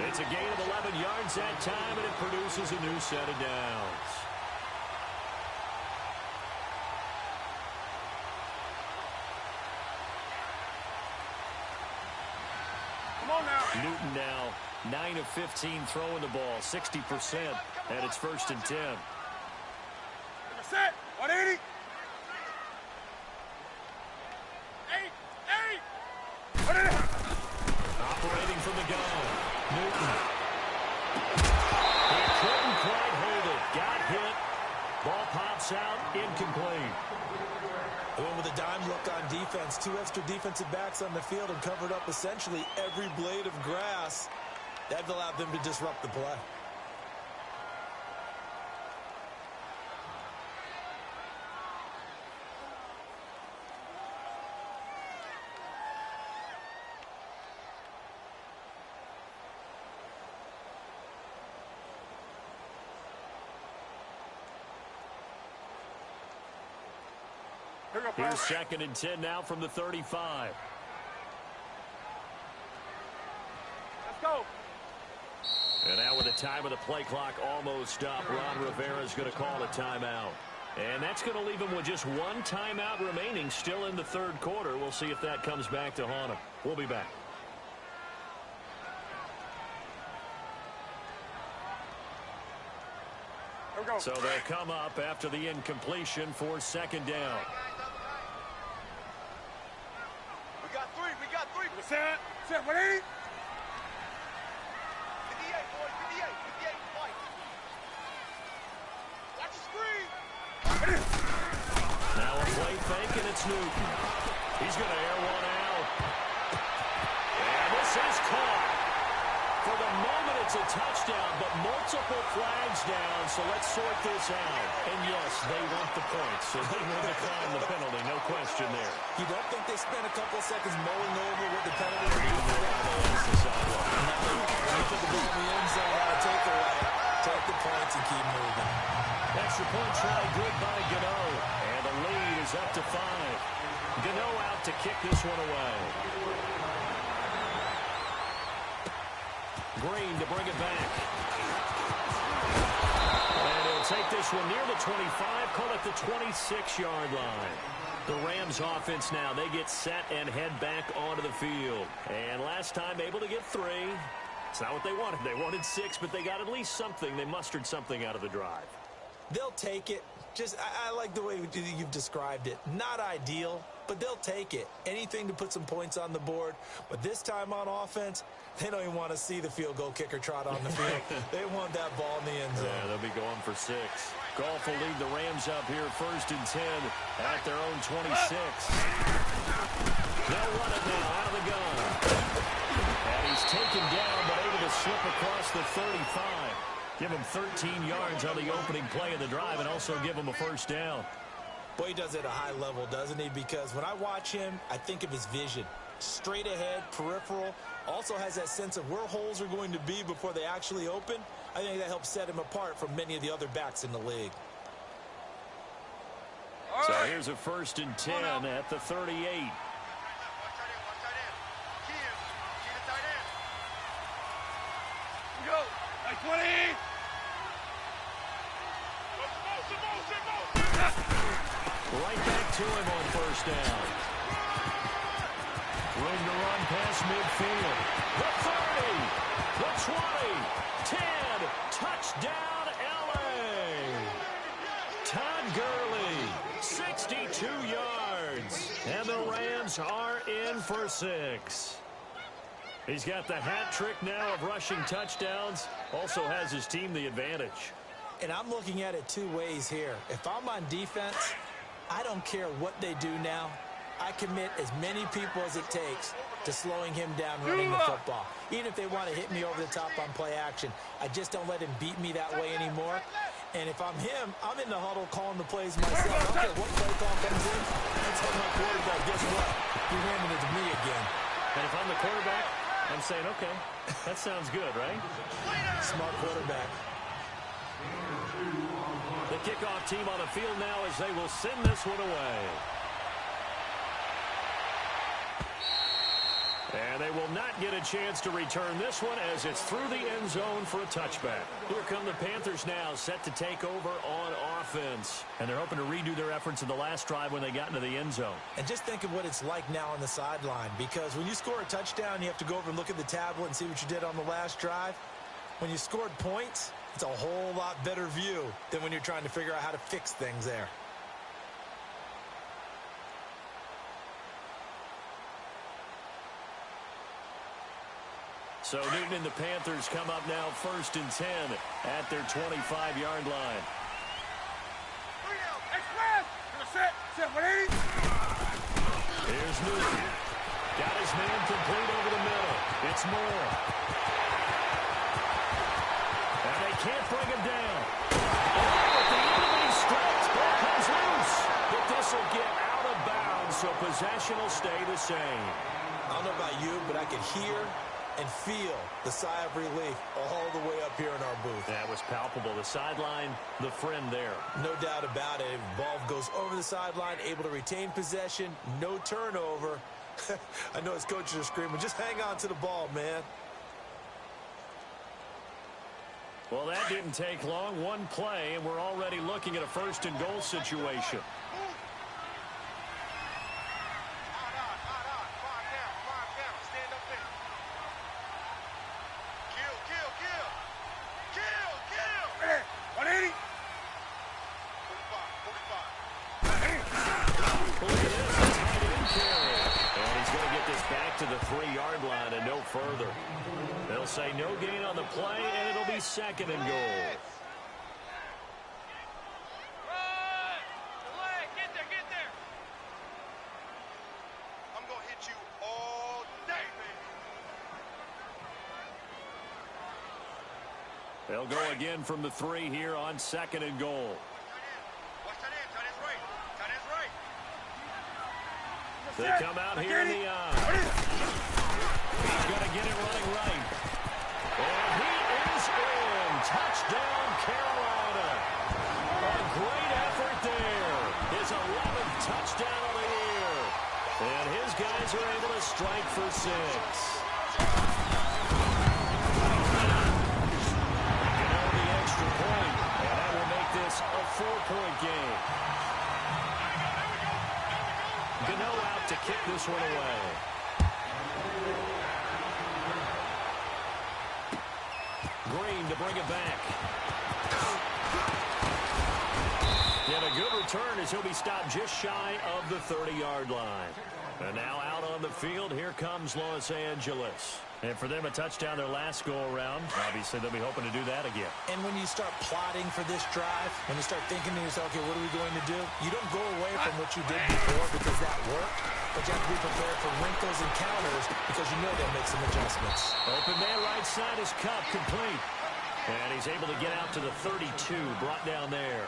It's a gain of 11 yards that time, and it produces a new set of downs. Come on now. Newton now 9 of 15 throwing the ball, 60%, and it's 1st and 10. That's it. 180. 8. Operating from the gun. Newton. He couldn't quite hold it. Got hit. Ball pops out. Incomplete. They went with a dime look on defense. 2 extra defensive backs on the field and covered up essentially every blade of grass. That allowed them to disrupt the play. Here's 2nd and 10 now from the 35. Let's go. And now with the time of the play clock almost up, Ron Rivera's going to call a timeout. And that's going to leave him with just 1 timeout remaining still in the third quarter. We'll see if that comes back to haunt him. We'll be back. Here we go. So they'll come up after the incompletion for 2nd down. We got three. Set. 180. 58, boy. 58. 58. Fight. Watch the screen. Now a play fake, and it's Newton. He's going to air one out. And this is caught. For the moment, it's a touchdown, but multiple flags down, so let's sort this out. And yes, they want the points, so they will decline the penalty, no question there. You don't think they spent a couple of seconds mulling over what the penalty would be? That's the sidewalk. They put the ball in the end zone on a takeaway. Take the points and keep moving. Extra point try, good by Gano. And the lead is up to 5. Gano out to kick this one away. Green to bring it back. And he'll take this one near the 25, call it the 26-yard line. The Rams offense now, they get set and head back onto the field. And last time able to get 3. It's not what they wanted. They wanted 6, but they got at least something. They mustered something out of the drive. They'll take it. Just, I like the way you've described it. Not ideal, but they'll take it. Anything to put some points on the board. But this time on offense, they don't even want to see the field goal kicker trot on the field. They want that ball in the end zone. Yeah, they'll be going for 6. Goff will lead the Rams up here 1st and 10 at their own 26. They'll run it now out of the gun. taken down, but able to slip across the 35. Give him 13 yards on the opening play of the drive and also give him a first down. Boy, he does it at a high level, doesn't he? Because when I watch him, I think of his vision. Straight ahead, peripheral, also has that sense of where holes are going to be before they actually open. I think that helps set him apart from many of the other backs in the league. So here's a 1st and 10 at the 38. Go. Nice 20. Right back to him on 1st down. Room to run past midfield. The 30, the 20, 10, touchdown LA. Todd Gurley, 62 yards. And the Rams are in for 6. He's got the hat trick now of rushing touchdowns. Also has his team the advantage. And I'm looking at it two ways here. If I'm on defense, I don't care what they do now. I commit as many people as it takes to slowing him down running the football. Even if they want to hit me over the top on play action, I just don't let him beat me that way anymore. And if I'm him, I'm in the huddle calling the plays myself. I don't care what play call comes in. Let's have my quarterback. Guess what? You're handing it to me again. And if I'm the quarterback, I'm saying, okay, that sounds good, right? Smart quarterback. The kickoff team on the field now as they will send this one away. And they will not get a chance to return this one as it's through the end zone for a touchback. Here come the Panthers now, set to take over on offense. And they're hoping to redo their efforts in the last drive when they got into the end zone. And just think of what it's like now on the sideline, because when you score a touchdown, you have to go over and look at the tablet and see what you did on the last drive. When you scored points, it's a whole lot better view than when you're trying to figure out how to fix things there. So Newton and the Panthers come up now 1st and 10 at their 25-yard line. Here's Newton. Got his man complete over the middle. It's Moore. And they can't bring him down. Oh, at the end of these strikes, ball comes loose. But this will get out of bounds, so possession will stay the same. I don't know about you, but I could hear and feel the sigh of relief all the way up here in our booth. That was palpable. The sideline, the friend there. No doubt about it. Ball goes over the sideline, able to retain possession, no turnover. I know his coaches are screaming, just hang on to the ball, man. Well, that didn't take long. One play, and we're already looking at a 1st and goal situation. To the 3-yard line and no further. They'll say no gain on the play, and it'll be 2nd and goal. Get there. I'm going to hit you all day, baby. They'll go again from the 3 here on 2nd and goal. Watch that in. Tight end's right. Tight end's right. They come out here in the eye. He's going to get it running right. And he is in. Touchdown, Carolina. A great effort there. His 11th touchdown of the year. And his guys are able to strike for 6. The extra point, and that will make this a 4-point game. Gano out to kick this one away. Green to bring it back. And a good return as he'll be stopped just shy of the 30-yard line. And now out on the field, here comes Los Angeles. And for them, a touchdown their last go-around. Obviously, they'll be hoping to do that again. And when you start plotting for this drive, when you start thinking to yourself, okay, what are we going to do? You don't go away from what you did before because that worked. but you have to be prepared for wrinkles and counters because you know they'll make some adjustments. Open man right side is Cup, complete. And he's able to get out to the 32, brought down there.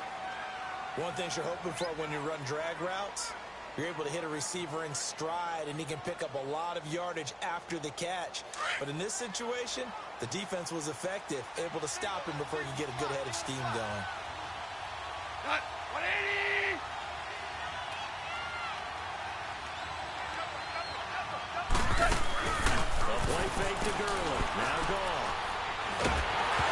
One thing you're hoping for when you run drag routes, you're able to hit a receiver in stride, and he can pick up a lot of yardage after the catch. But in this situation, the defense was effective, able to stop him before he could get a good head of steam going. Cut. 180. A play fake to Gurley. Now gone.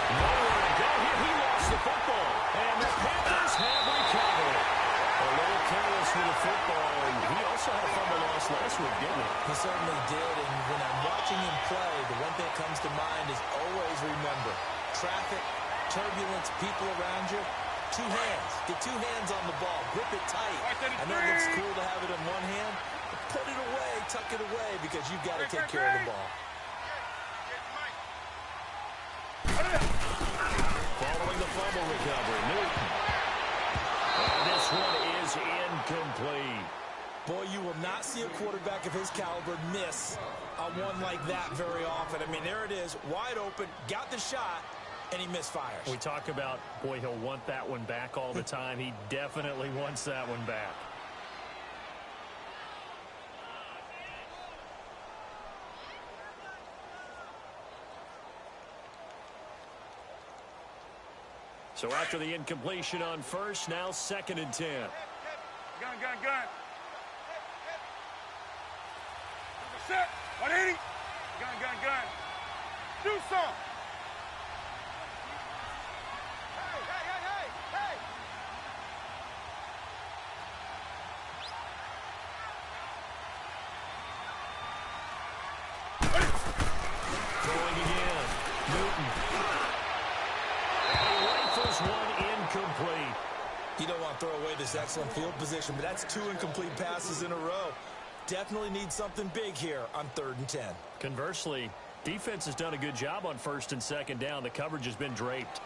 Nowhere to go here. He lost the football. And the Panthers have recovered. A little careless with the football. And he also had a fumble loss last week, didn't he? He certainly did, and when I'm watching him play, the one thing that comes to mind is always remember, traffic, turbulence, people around you, two hands. Get two hands on the ball. Grip it tight. I know it looks cool to have it in one hand, but put it away, tuck it away, because you've got to take care of the ball. Following the fumble recovery, Newton. And this one is incomplete. Boy, you will not see a quarterback of his caliber miss on one like that very often. I mean, there it is, wide open, got the shot, and he misfires. We talk about, boy, he'll want that one back all the time. He definitely wants that one back. So after the incompletion on first, now 2nd and 10. Gun. Set. 180. Gun. Do some. Hey. Throwing again. Newton. And he rifles one incomplete. You don't want to throw away this excellent field position, but that's 2 incomplete passes in a row. Definitely need something big here on 3rd and 10. Conversely, defense has done a good job on 1st and 2nd down. The coverage has been draped.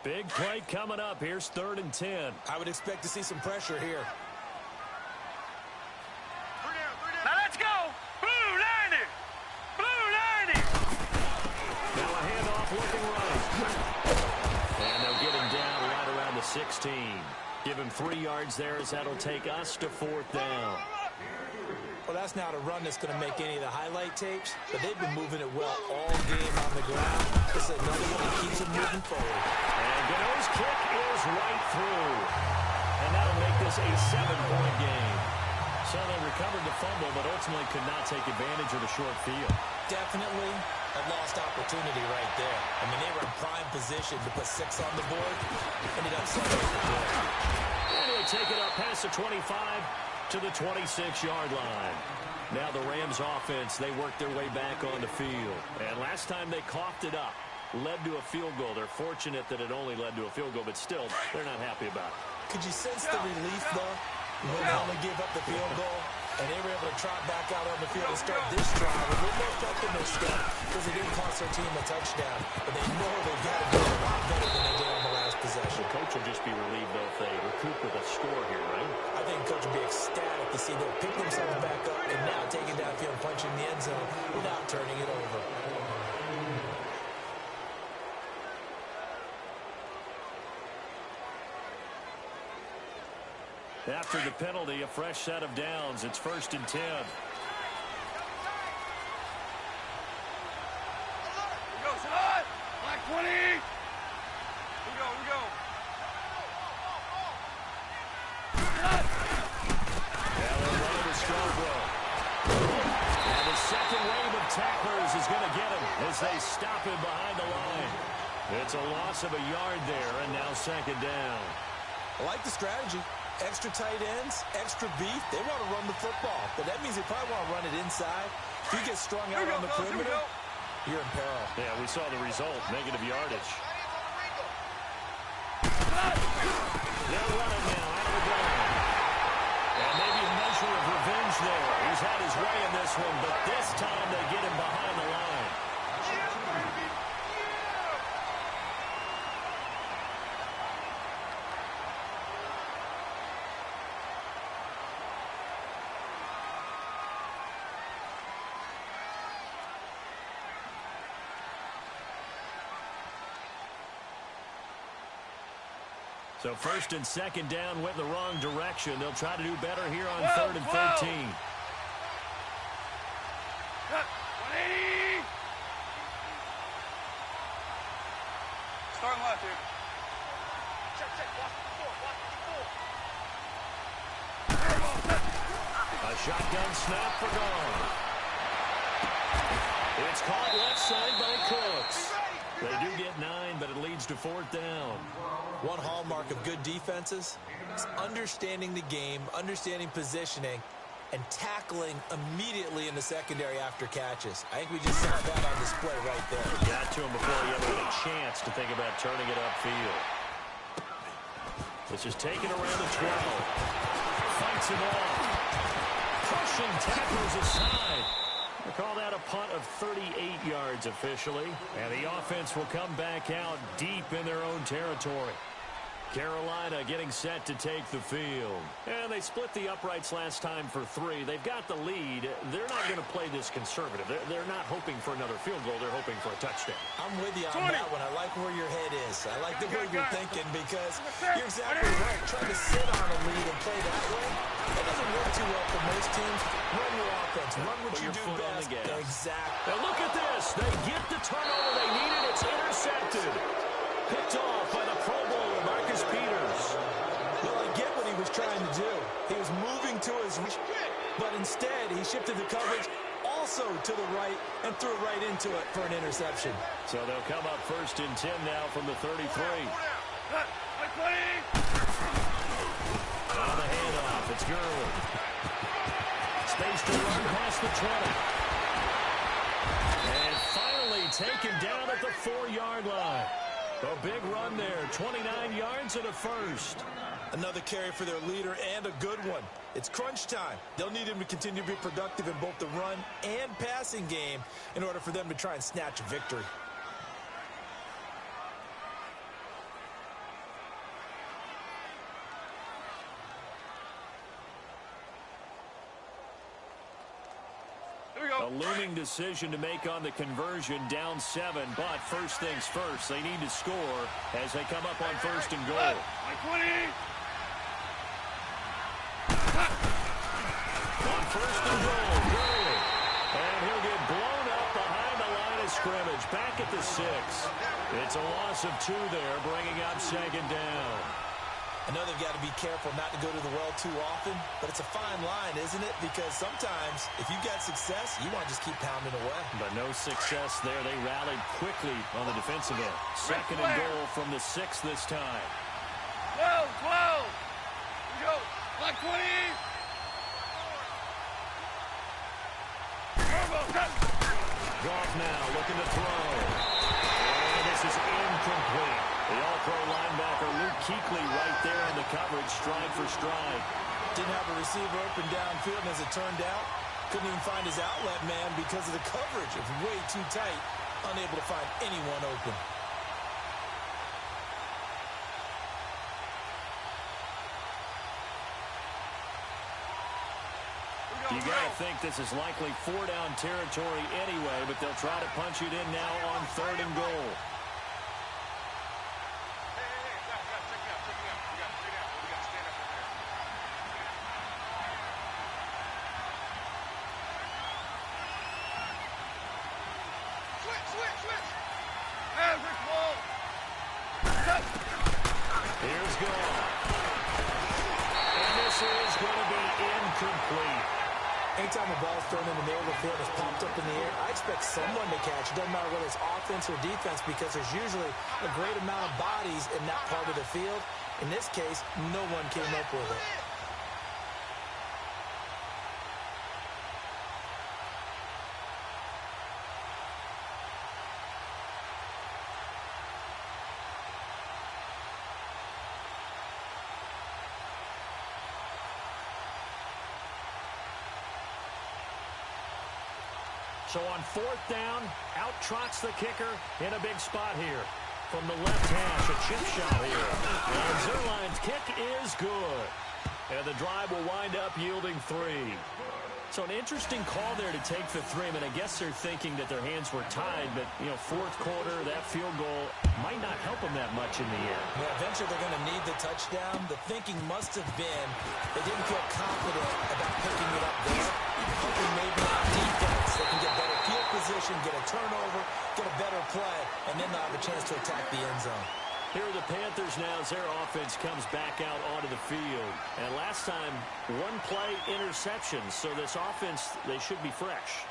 Big play coming up. Here's 3rd and 10. I would expect to see some pressure here. Now let's go. Blue 90. Blue 90. Now a handoff looking right. And they'll get him down right around the 16. Give him 3 yards there as that'll take us to 4th down. Well, that's not a run that's going to make any of the highlight tapes, but they've been moving it well all game on the ground. This is another one that keeps them moving forward. And Gano's kick is right through. And that'll make this a 7-point game. So they recovered the fumble, but ultimately could not take advantage of the short field. Definitely a lost opportunity right there. I mean, they were in prime position to put 6 on the board. Ended up setting up the play. And he'll take it up past the 25 to the 26-yard line. Now the Rams offense, they worked their way back on the field. And last time they coughed it up, led to a field goal. They're fortunate that it only led to a field goal, but still, they're not happy about it. Could you sense the relief, though, when they only gave up the field goal? And they were able to trot back out on the field and start this drive with a little more pep in their step because it didn't cost their team a touchdown. But they know they've got to do a lot better than they did on the last possession. The coach will just be relieved, though, if they recoup with a score here, right? I think coach will be ecstatic to see them pick themselves back up and now taking downfield and punching the end zone without turning it over. After the penalty, a fresh set of downs. It's 1st and 10. We go, Salad. Black 20. We go. And they're running a strong roll. And the second wave of tacklers is going to get him as they stop him behind the line. It's a loss of a yard there, and now 2nd down. I like the strategy. Extra tight ends, extra beef. They want to run the football, but that means they probably want to run it inside. If you get strung out on the perimeter, you're in peril. Yeah, we saw the result, negative yardage. They'll run it now out of the gun. And maybe a measure of revenge there. He's had his way in this one, but this time they get him behind the line. So first and second down went in the wrong direction. They'll try to do better here on 3rd and 13. Cut. 180. Starting left here. Check. A shotgun snap for Gone. It's caught left side by Cooks. They do get 9, but it leads to 4th down. One hallmark of good defenses is understanding the game, understanding positioning, and tackling immediately in the secondary after catches. I think we just saw that on display right there. Got to him before he ever had a chance to think about turning it upfield. This is taken around the 12. Fights him off. Pushing tackles aside. They call that a punt of 38 yards officially. And the offense will come back out deep in their own territory. Carolina getting set to take the field. And they split the uprights last time for 3. They've got the lead. They're not going to play this conservative. They're not hoping for another field goal. They're hoping for a touchdown. I'm with you on that one. I like where your head is. I like the way you're thinking because you're exactly right. Trying to sit on a lead and play that way, it doesn't work too well for most teams. Run your offense. Run what you do best. Exactly. Now look at this. They get the turnover they needed. It's intercepted. Picked off by the Pro Bowler, Marcus Peters. Well, I get what he was trying to do. He was moving to his right, but instead he shifted the coverage also to the right and threw right into it for an interception. So they'll come up 1st and 10 now from the 33. On the handoff, it's Gurley. Space to run past the 20. And finally taken down at the 4-yard line. A big run there, 29 yards and a first. Another carry for their leader and a good one. It's crunch time. They'll need him to continue to be productive in both the run and passing game in order for them to try and snatch a victory. A looming decision to make on the conversion, down 7, but first things first, they need to score as they come up on 1st and goal. On 1st and goal, Gurley. And he'll get blown up behind the line of scrimmage, back at the 6. It's a loss of 2 there, bringing up 2nd down. I know they've got to be careful not to go to the well too often, but it's a fine line, isn't it? Because sometimes, if you've got success, you want to just keep pounding away. But no success there. They rallied quickly on the defensive end. 2nd and goal from the 6 this time. 12. Here we go. Black 20. Goff now looking to throw. And this is incomplete. The all-pro linebacker Luke Kuechly right there in the coverage, stride for stride. Didn't have a receiver open downfield, and as it turned out, couldn't even find his outlet man because of the coverage. It was way too tight, unable to find anyone open. You got to think this is likely 4-down territory anyway, but they'll try to punch it in now on 3rd and goal. Here's Goff. And this is going to be incomplete. Anytime a ball's thrown in the middle of the field and is popped up in the air, I expect someone to catch. It doesn't matter whether it's offense or defense because there's usually a great amount of bodies in that part of the field. In this case, no one came up with it. So on 4th down, out trots the kicker in a big spot here. From the left hash, a chip shot here. And Zerline's kick is good. And the drive will wind up yielding 3. So an interesting call there to take the 3. I mean, I guess they're thinking that their hands were tied, but, 4th quarter, that field goal might not help them that much in the air. Yeah, eventually they're going to need the touchdown. The thinking must have been they didn't feel confident about picking it up there. Hoping maybe on defense they can get better field position, get a turnover, get a better play, and then they'll have a chance to attack the end zone. Here are the Panthers now as their offense comes back out onto the field. And last time, one play interception. So this offense, they should be fresh.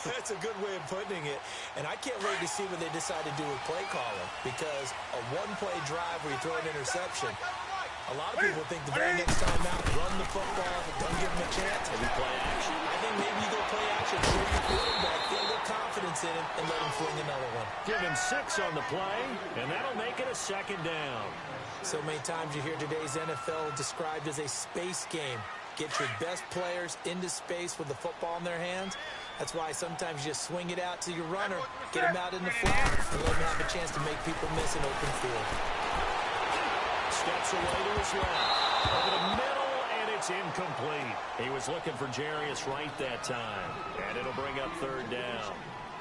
That's a good way of putting it. And I can't wait to see what they decide to do with play calling. Because a one-play drive where you throw an interception, a lot of people think the very next time out, run the football, don't give them a chance. Maybe play action. I think maybe you go play action, show your quarterback, get a little confidence in him, and let him fling another one. Give him 6 on the play, and that'll make it a second down. So many times you hear today's NFL described as a space game. Get your best players into space with the football in their hands. That's why sometimes you just swing it out to your runner, get him out in the flat, and let him have a chance to make people miss an open field. Steps away to his left. Over the middle, and it's incomplete. He was looking for Jarius Wright that time, and it'll bring up third down.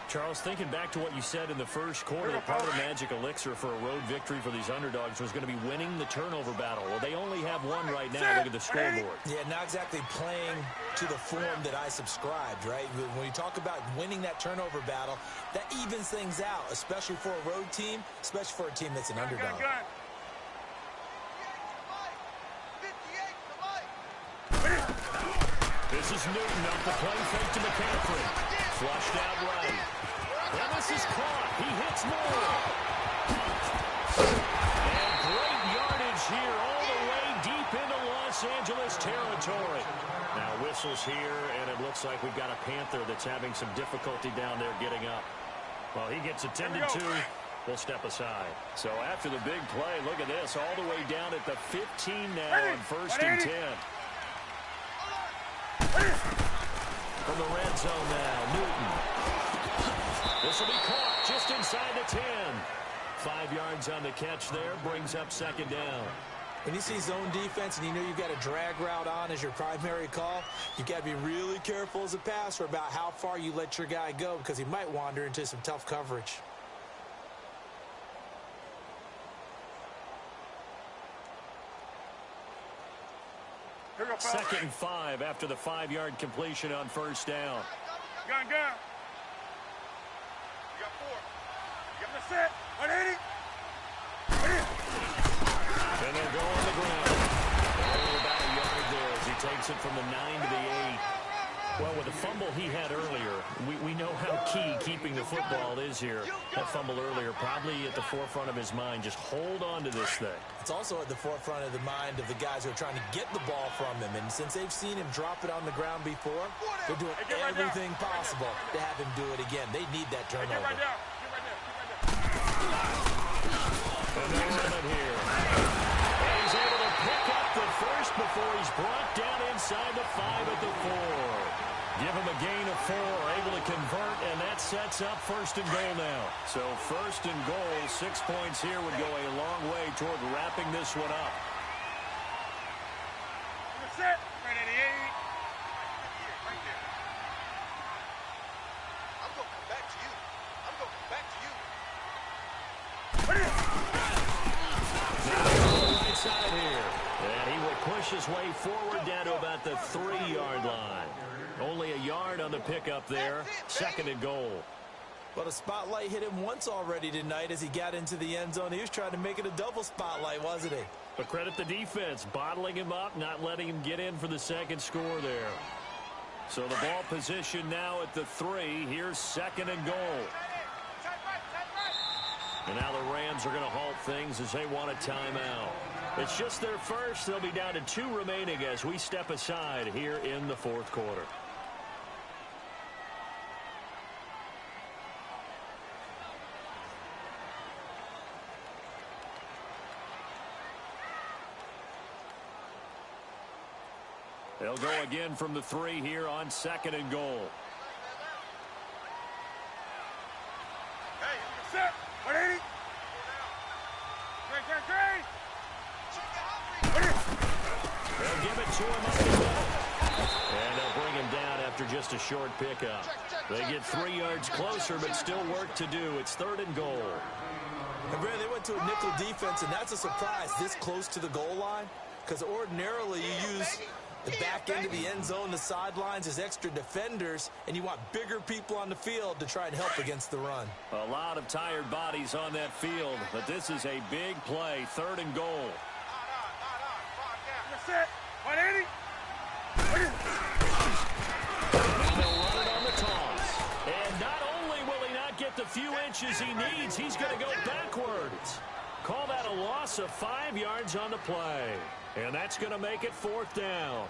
Charles, thinking back to what you said in the first quarter, part of the magic elixir for a road victory for these underdogs was going to be winning the turnover battle. Well, they only have one right now. Look at the scoreboard. Yeah, not exactly playing to the form that I subscribed, right? When you talk about winning that turnover battle, that evens things out, especially for a road team, especially for a team that's an underdog. This is Newton up the play fake to McCaffrey. Flushed out right. And this is caught. He hits more. And great yardage here all the way deep into Los Angeles territory. Now whistles here, and it looks like we've got a Panther that's having some difficulty down there getting up. Well, he gets attended to. We'll step aside. So after the big play, look at this. All the way down at the 15 now on 1st and 10. From the red zone now, Newton. This will be caught just inside the 10. 5 yards on the catch there, brings up second down. When you see zone defense and you know you've got a drag route on as your primary call, you've got to be really careful as a passer about how far you let your guy go because he might wander into some tough coverage. Second and 5 after the 5-yard completion on first down. Gun. You got 4. You got the set. 180. And they'll go on the ground. Only about a yard there as he takes it from the 9 to the 8. Well, with the fumble he had earlier, we know how key keeping the football is here. That fumble earlier probably at the forefront of his mind. Just hold on to this thing. It's also at the forefront of the mind of the guys who are trying to get the ball from him. And since they've seen him drop it on the ground before, they're doing everything possible to have him do it again. They need that turnover. Get right down. And they're running here. And he's able to pick up the first before he's brought down inside the 5 at the 4. Give him a gain of 4, able to convert, and that sets up 1st and goal now. So 1st and goal, 6 points here would go a long way toward wrapping this one up. Set. Right at the 8. Right there. I'm going to come back to you. I'm going to come back to you. Right side here. And he will push his way forward down to about the 3-yard line. Only a yard on the pickup there. 2nd and goal. Well, the spotlight hit him once already tonight as he got into the end zone. He was trying to make it a double spotlight, wasn't he? But credit the defense, bottling him up, not letting him get in for the second score there. So the ball position now at the 3. Here's 2nd and goal. And now the Rams are going to halt things as they want a timeout. It's just their first. They'll be down to 2 remaining as we step aside here in the 4th quarter. They'll go again from the 3 here on 2nd and goal. Hey, set. 180. They'll give it to him up the middle. And they'll bring him down after just a short pickup. They get 3 yards closer, but still work to do. It's 3rd and goal. And Brad, they went to a nickel defense, and that's a surprise this close to the goal line, because ordinarily you use the back end of the end zone, the sidelines as extra defenders, and you want bigger people on the field to try and help against the run. A lot of tired bodies on that field, but this is a big play, 3rd and goal. You're set. 180. And they'll run it on the toss. And not only will he not get the few inches he needs, he's going to go backwards. Call that a loss of 5 yards on the play. And that's going to make it 4th down.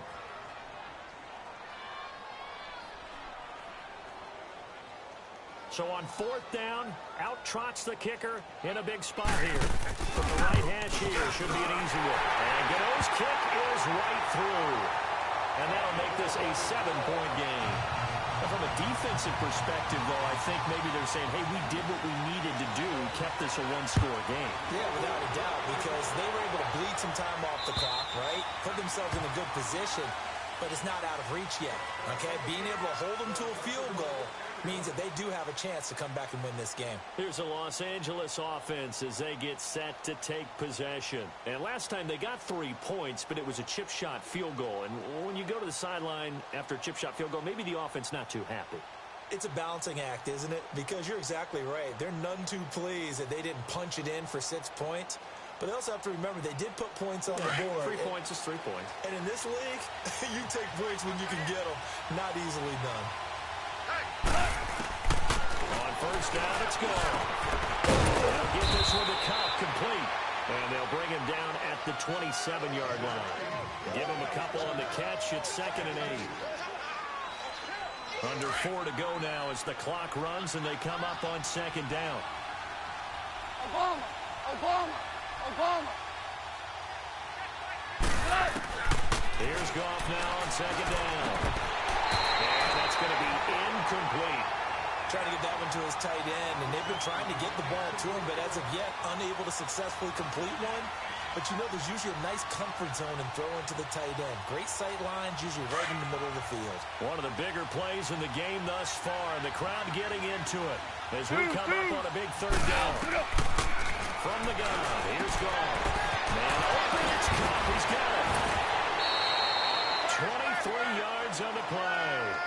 So on 4th down, out trots the kicker in a big spot here. From the right hash here, should be an easy one. And Godot's kick is right through. And that'll make this a 7-point game. Now, from a defensive perspective, though, I think maybe they're saying, hey, we did what we needed to do. We kept this a 1-score game. Yeah, without a doubt, because they were able to bleed some time off the clock, right? Put themselves in a good position, but it's not out of reach yet, okay? Being able to hold them to a field goal means that they do have a chance to come back and win this game. Here's a Los Angeles offense as they get set to take possession. And last time they got 3 points, but it was a chip shot field goal. And when you go to the sideline after a chip shot field goal, maybe the offense not too happy. It's a balancing act, isn't it? Because you're exactly right. They're none too pleased that they didn't punch it in for 6 points. But they also have to remember they did put points on the board. 3 points is 3 points. And in this league, you take points when you can get them. Not easily done. On 1st down, it's gone. They'll get this with a cut complete. And they'll bring him down at the 27-yard line. Give him a couple on the catch. It's 2nd and 8. Under 4 to go now as the clock runs and they come up on 2nd down. Obama. Obama. Obama. Here's Goff now on 2nd down. And that's going to be incomplete. Trying to get that one to his tight end, and they've been trying to get the ball to him, but as of yet, unable to successfully complete one. But you know there's usually a nice comfort zone in throwing to the tight end. Great sight lines, usually right in the middle of the field. One of the bigger plays in the game thus far, and the crowd getting into it as we come up on a big 3rd down. From the gun, here's Goff. Man open, it's Goff, he's got it. 23 yards on the play.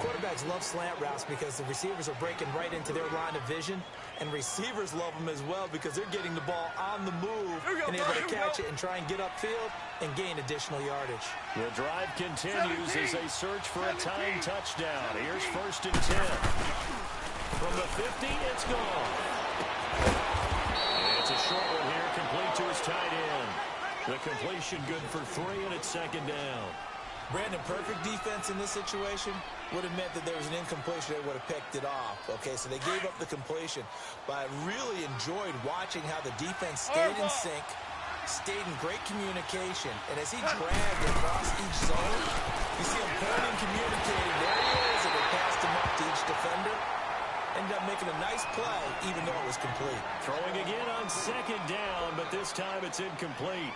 Quarterbacks love slant routes because the receivers are breaking right into their line of vision, and receivers love them as well because they're getting the ball on the move and able to catch it and try and get upfield and gain additional yardage. The drive continues as they search for a tying touchdown. Here's 1st and 10. From the 50, it's gone. And it's a short one here, complete to his tight end. The completion good for 3, and it's 2nd down. Brandon, perfect defense in this situation would have meant that there was an incompletion. They would have picked it off. Okay, so they gave up the completion. But I really enjoyed watching how the defense stayed in sync, stayed in great communication. And as he dragged across each zone, you see him pointing, communicating. There he is, and they passed him up to each defender. Ended up making a nice play, even though it was complete. Throwing again on 2nd down, but this time it's incomplete.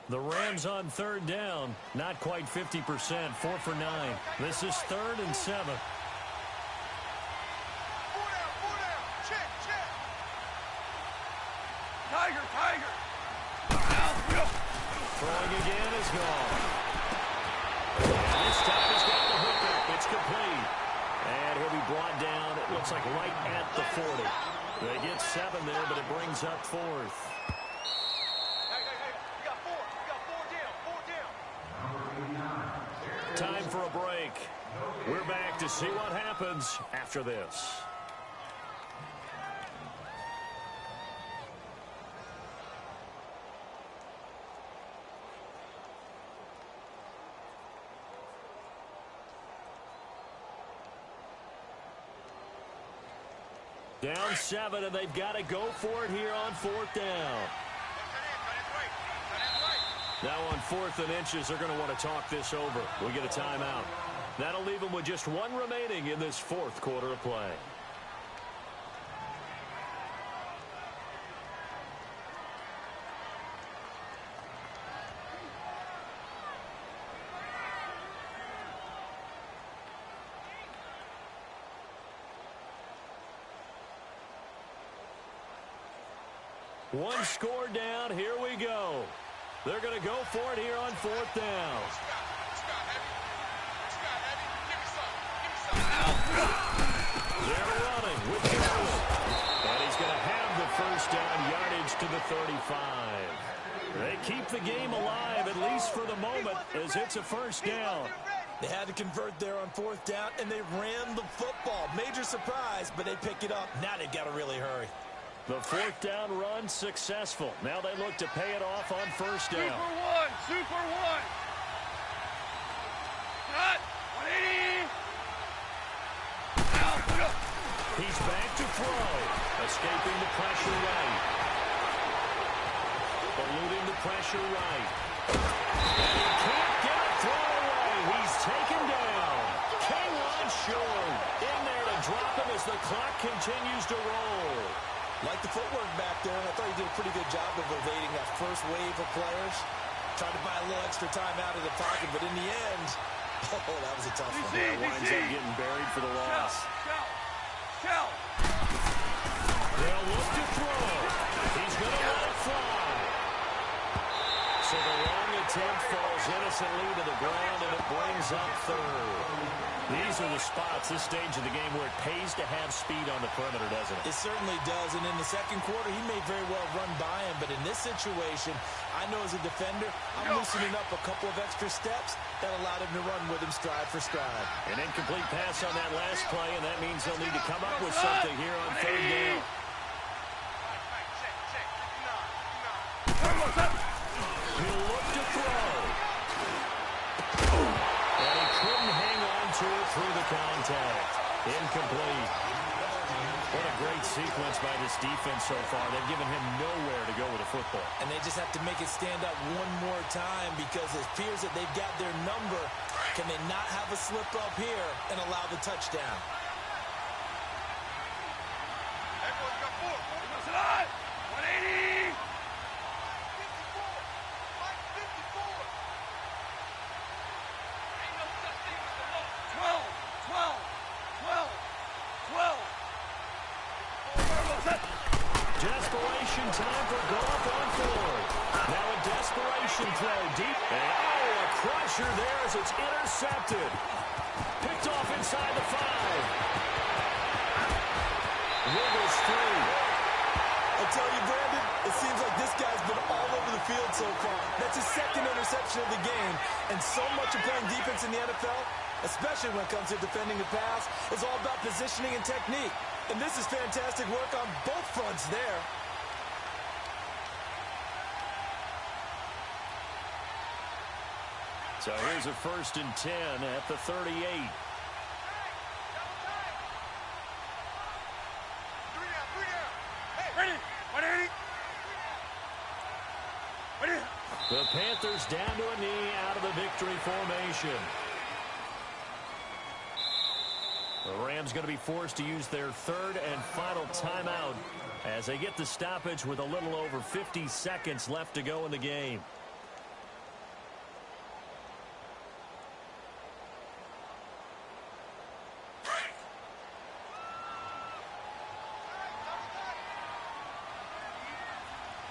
The Rams on 3rd down, not quite 50%, 4 for 9. This is 3rd and 7. 4 down. Check. Tiger. Throwing again is gone. And this time he's got the hooker. It's complete. And he'll be brought down, it looks like right at the 40. They get 7 there, but it brings up 4th. Time for a break. We're back to see what happens after this. Down 7, and they've got to go for it here on 4th down. Now on 4th and inches, they're going to want to talk this over. We get a timeout. That'll leave them with just 1 remaining in this 4th quarter of play. One score down. Here we go. They're going to go for it here on 4th down. They're running with Charlotte. And he's going to have the first down, yardage to the 35. They keep the game alive, at least for the moment, as it's a first down. They had to convert there on 4th down, and they ran the football. Major surprise, but they pick it up. Now they've got to really hurry. The 4th down run successful. Now they look to pay it off on 1st down. Super one. Cut. 180. He's back to throw. Escaping the pressure right. Eluding the pressure right. And he can't get a throw away. He's taken down. K-1 short. In there to drop him as the clock continues to roll. Like the footwork back there, and I thought he did a pretty good job of evading that first wave of players. Tried to buy a little extra time out of the pocket, but in the end, oh, that was a tough one. Yeah, winds up getting buried for the loss. Shell. They'll look to throw. He's going to let it fly. So the long attempt falls innocently to the ground, and it brings up 3rd. These are the spots, this stage of the game, where it pays to have speed on the perimeter, doesn't it? It certainly does, and in the second quarter, he may very well run by him, but in this situation, I know as a defender, I'm loosening up a couple of extra steps that allowed him to run with him stride for stride. An incomplete pass on that last play, and that means they'll need to come up with something here on 3rd down. He'll look to throw. And he couldn't hang on to it through the contact. Incomplete. What a great sequence by this defense so far. They've given him nowhere to go with the football. And they just have to make it stand up one more time because it appears that they've got their number. Can they not have a slip up here and allow the touchdown? Everyone's got 4. 180. 12. Desperation time for Goff on 4th. Now a desperation throw deep. And a crusher there as it's intercepted. Picked off inside the 5. Wiggles through. I tell you, Brandon, it seems like this guy's been all over the field so far. That's his 2nd interception of the game. And so much of playing defense in the NFL, especially when it comes to defending the pass, is all about positioning and technique. And this is fantastic work on both fronts there. So here's a 1st and 10 at the 38. 3 down. Hey, ready. 180. Ready. The Panthers down to a knee out of the victory formation. The Rams going to be forced to use their 3rd and final timeout as they get the stoppage with a little over 50 seconds left to go in the game.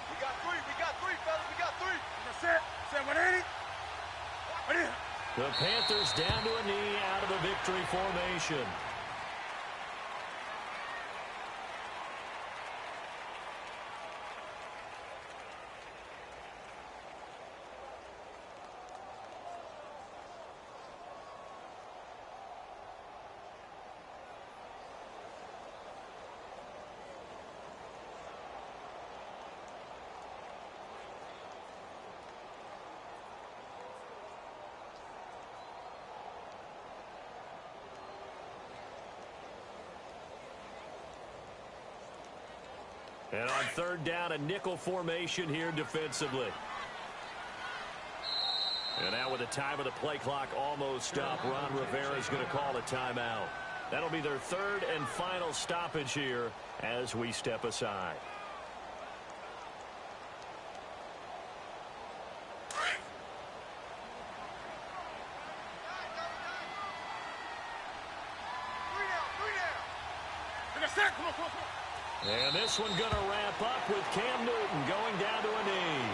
We got 3, fellas. We got 3. Set 180. Ready. The Panthers down to a knee out of the victory formation. And on 3rd down, a nickel formation here defensively. And now with the time of the play clock almost stopped, Ron Rivera is going to call a timeout. That'll be their 3rd and final stoppage here as we step aside. Come on. And this one going to wrap up with Cam Newton going down to a knee.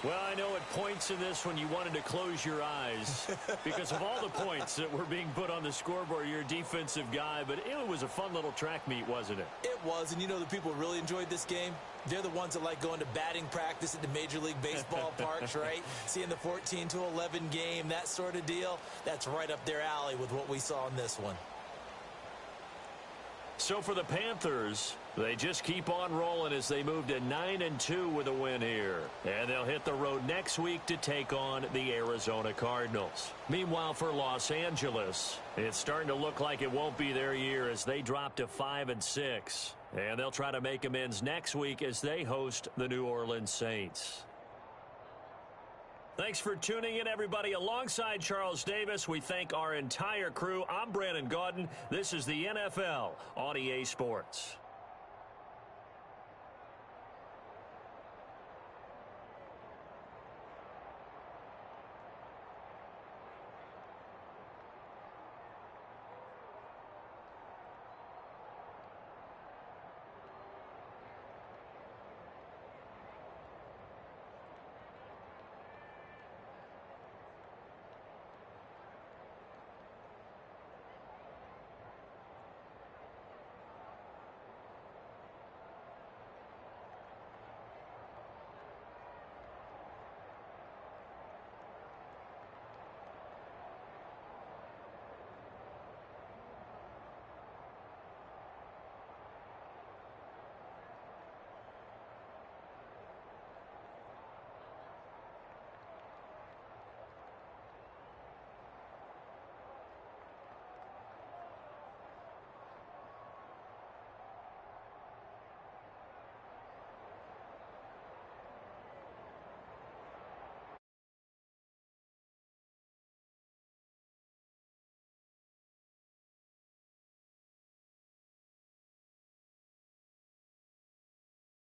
Well, I know at points in this one you wanted to close your eyes because of all the points that were being put on the scoreboard. You're a defensive guy, but it was a fun little track meet, wasn't it? It was, and you know the people really enjoyed this game? They're the ones that like going to batting practice at the Major League Baseball parks, right? Seeing the 14-11 game, that sort of deal. That's right up their alley with what we saw in this one. So for the Panthers, they just keep on rolling as they move to 9-2 with a win here. And they'll hit the road next week to take on the Arizona Cardinals. Meanwhile, for Los Angeles, it's starting to look like it won't be their year as they drop to 5-6. And they'll try to make amends next week as they host the New Orleans Saints. Thanks for tuning in, everybody. Alongside Charles Davis, we thank our entire crew. I'm Brandon Gaudin. This is the NFL on EA Sports.